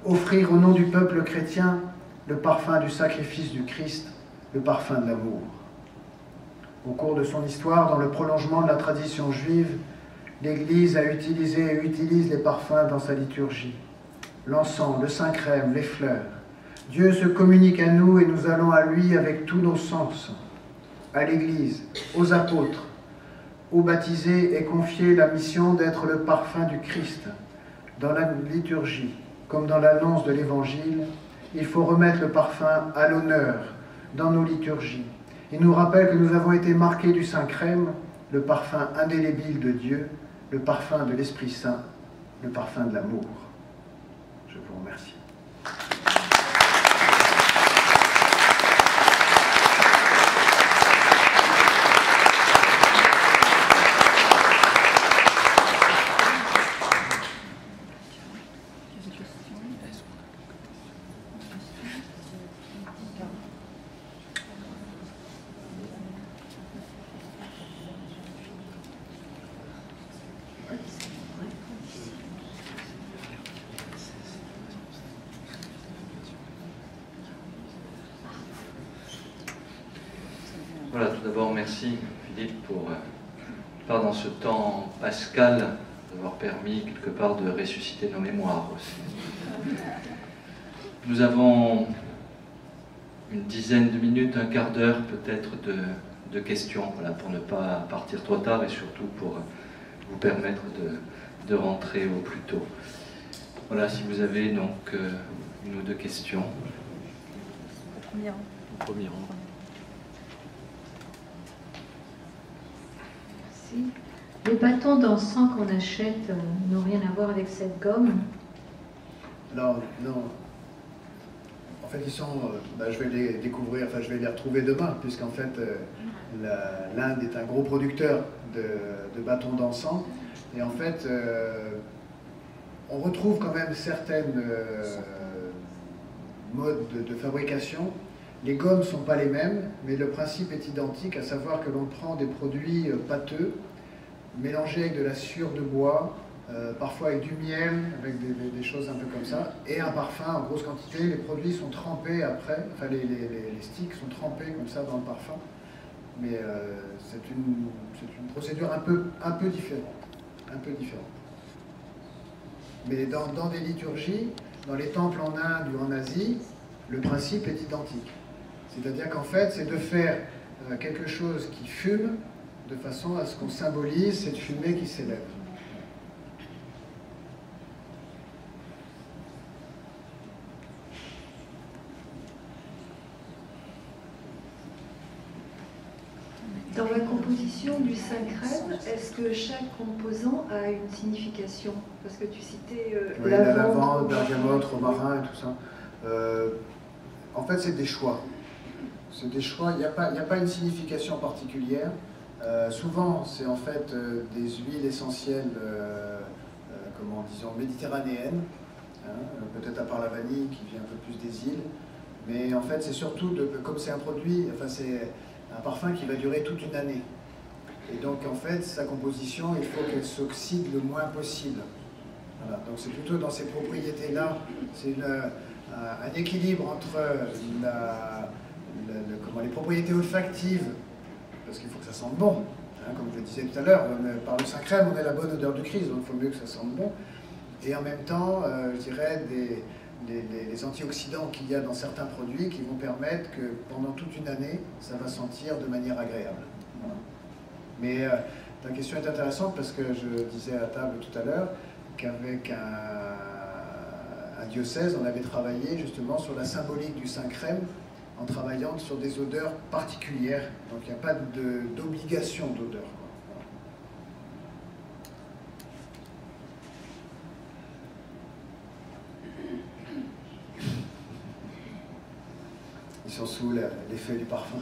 Speaker 1: offrir au nom du peuple chrétien le parfum du sacrifice du Christ, le parfum de l'amour. Au cours de son histoire, dans le prolongement de la tradition juive, l'Église a utilisé et utilise les parfums dans sa liturgie. L'encens, le Saint-Crème, les fleurs. Dieu se communique à nous et nous allons à lui avec tous nos sens. À l'Église, aux apôtres, aux baptisés est confiée la mission d'être le parfum du Christ. Dans la liturgie, comme dans l'annonce de l'Évangile, il faut remettre le parfum à l'honneur dans nos liturgies. Il nous rappelle que nous avons été marqués du Saint-Crème, le parfum indélébile de Dieu, le parfum de l'Esprit Saint, le parfum de l'amour. Je vous remercie.
Speaker 3: Voilà, tout d'abord, merci Philippe pour, dans ce temps pascal, d'avoir permis quelque part de ressusciter nos mémoires aussi. Nous avons une dizaine de minutes, un quart d'heure peut-être de questions, voilà, pour ne pas partir trop tard et surtout pour vous permettre de rentrer au plus tôt. Voilà, si vous avez donc une ou deux questions. Au premier rang.
Speaker 4: Les bâtons d'encens qu'on achète n'ont rien à voir avec cette gomme?
Speaker 1: Alors, non. En fait, ils sont... je vais les découvrir, enfin, je vais les retrouver demain, puisqu'en fait, l'Inde est un gros producteur de bâtons d'encens. Et en fait, on retrouve quand même certaines modes de fabrication. Les gommes ne sont pas les mêmes, mais le principe est identique, à savoir que l'on prend des produits pâteux, mélangés avec de la sciure de bois, parfois avec du miel, avec des choses un peu comme ça, et un parfum en grosse quantité. Les produits sont trempés après, enfin les sticks sont trempés comme ça dans le parfum, mais c'est une procédure un peu différente, Mais dans des liturgies, dans les temples en Inde ou en Asie, le principe est identique. C'est-à-dire qu'en fait, c'est de faire quelque chose qui fume, de façon à ce qu'on symbolise cette fumée qui s'élève.
Speaker 4: Dans la composition du Saint-Crème, est-ce que chaque composant a une signification? Parce que tu citais
Speaker 1: oui, la lavande, bergamote, romarin et tout ça. En fait, c'est des choix. C'est des choix, il n'y a pas une signification particulière.
Speaker 2: Souvent, c'est en fait des huiles essentielles, disons, méditerranéennes, hein, peut-être à part la vanille qui vient un peu plus des îles, mais en fait, c'est surtout, comme c'est un produit, enfin, c'est un parfum qui va durer toute une année. Et donc, en fait, sa composition, il faut qu'elle s'oxyde le moins possible. Voilà. Donc, c'est plutôt dans ces propriétés-là, c'est un équilibre entre les propriétés olfactives, parce qu'il faut que ça sente bon. Hein, comme je le disais tout à l'heure, par le Saint-Crème, on a la bonne odeur du Christ, donc il faut mieux que ça sente bon. Et en même temps, je dirais, les antioxydants qu'il y a dans certains produits qui vont permettre que pendant toute une année, ça va sentir de manière agréable. Voilà. Mais ta question est intéressante parce que je disais à table tout à l'heure qu'avec un diocèse, on avait travaillé justement sur la symbolique du Saint-Crème en travaillant sur des odeurs particulières. Donc il n'y a pas d'obligation d'odeur. Ils sont sous l'effet du parfum.